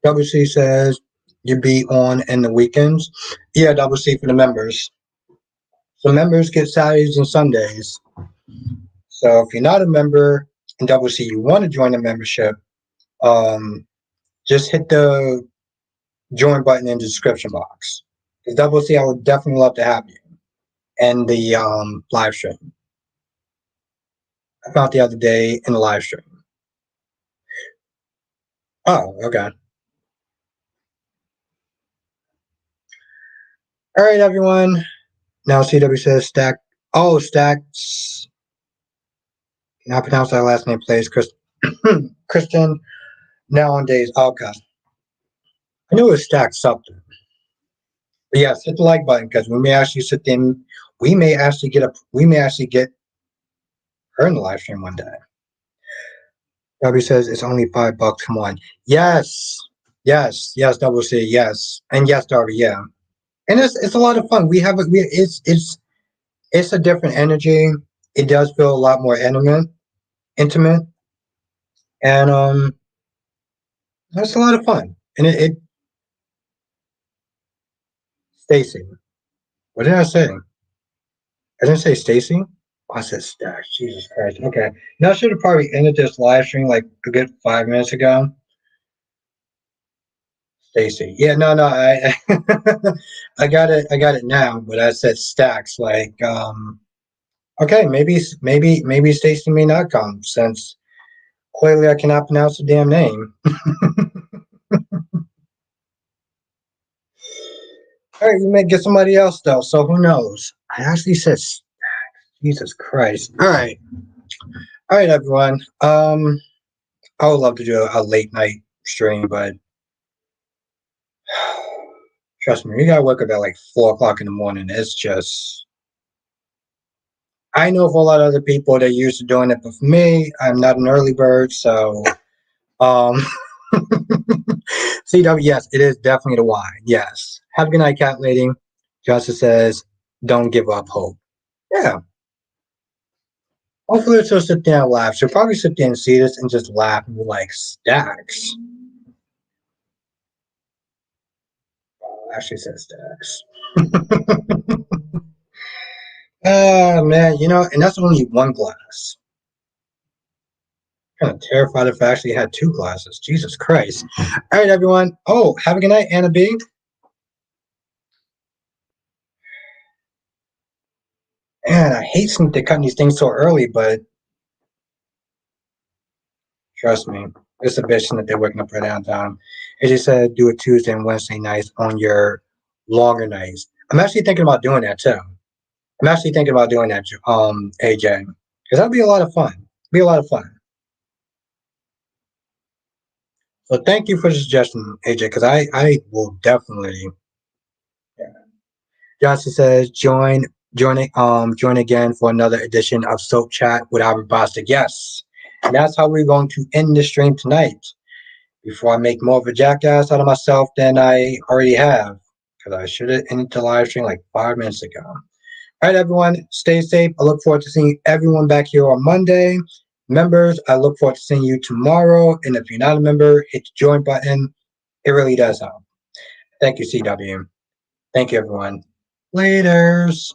WC says you be on in the weekends. Yeah, WC for the members. So members get Saturdays and Sundays. So if you're not a member in WC, you want to join the membership, um, just hit the join button in the description box. Because WC, I would definitely love to have you in the live stream. I found the other day in the live stream. Oh, okay. All right, everyone. Now CW says Stack. Oh, Stacks. Can I pronounce that last name, please? Kristen nowadays. Okay. I knew it was Stack something. But yes, hit the like button because we may actually sit in. We may actually get her in the live stream one day. W says it's only $5. Come on. Yes. Yes, Double C, yes. And yes, Darby, yeah. And it's a lot of fun. It's a different energy. It does feel a lot more intimate. And it's a lot of fun. And it Stacy. What did I say? I didn't say Stacy. Oh, I said Stack. Jesus Christ. Okay. Now I should have probably ended this live stream like a good 5 minutes ago. Stacy. Yeah, no, I I got it now, but I said Stacks. Like, okay, maybe Stacy may not come since clearly I cannot pronounce the damn name. All right, we may get somebody else though, so who knows? I actually said Stacks. Jesus Christ. All right, everyone. I would love to do a late night stream, but trust me, you gotta wake up at like 4 o'clock in the morning. It's just I know for a lot of other people they're used to doing it, but for me, I'm not an early bird, so um CW, yes, it is definitely the why. Yes. Have a good night, cat lady. Justice says, don't give up hope. Yeah. Hopefully she'll sit there and laugh. She'll probably sit there and see this and just laugh and be like, Stacks. Actually says Stacks. Man, and that's only one glass. Kind of terrified if I actually had 2 glasses. Jesus Christ. All right, everyone. Oh, have a good night, Anna B. Man, I hate since they're cutting these things so early, but trust me, it's a bitch that they're waking up right down time. It just said do it Tuesday and Wednesday nights on your longer nights. I'm actually thinking about doing that too. I'm actually thinking about doing that, AJ, because that'd be a lot of fun. Be a lot of fun. So thank you for the suggestion, AJ, because I will definitely. Yeah. Johnson says join again for another edition of Soap Chat with Albert Bostic. Yes, and that's how we're going to end the stream tonight. Before I make more of a jackass out of myself than I already have, because I should have ended the live stream like 5 minutes ago. All right, everyone, stay safe. I look forward to seeing everyone back here on Monday. Members, I look forward to seeing you tomorrow. And if you're not a member, hit the join button. It really does help. Thank you, CW. Thank you, everyone. Laters.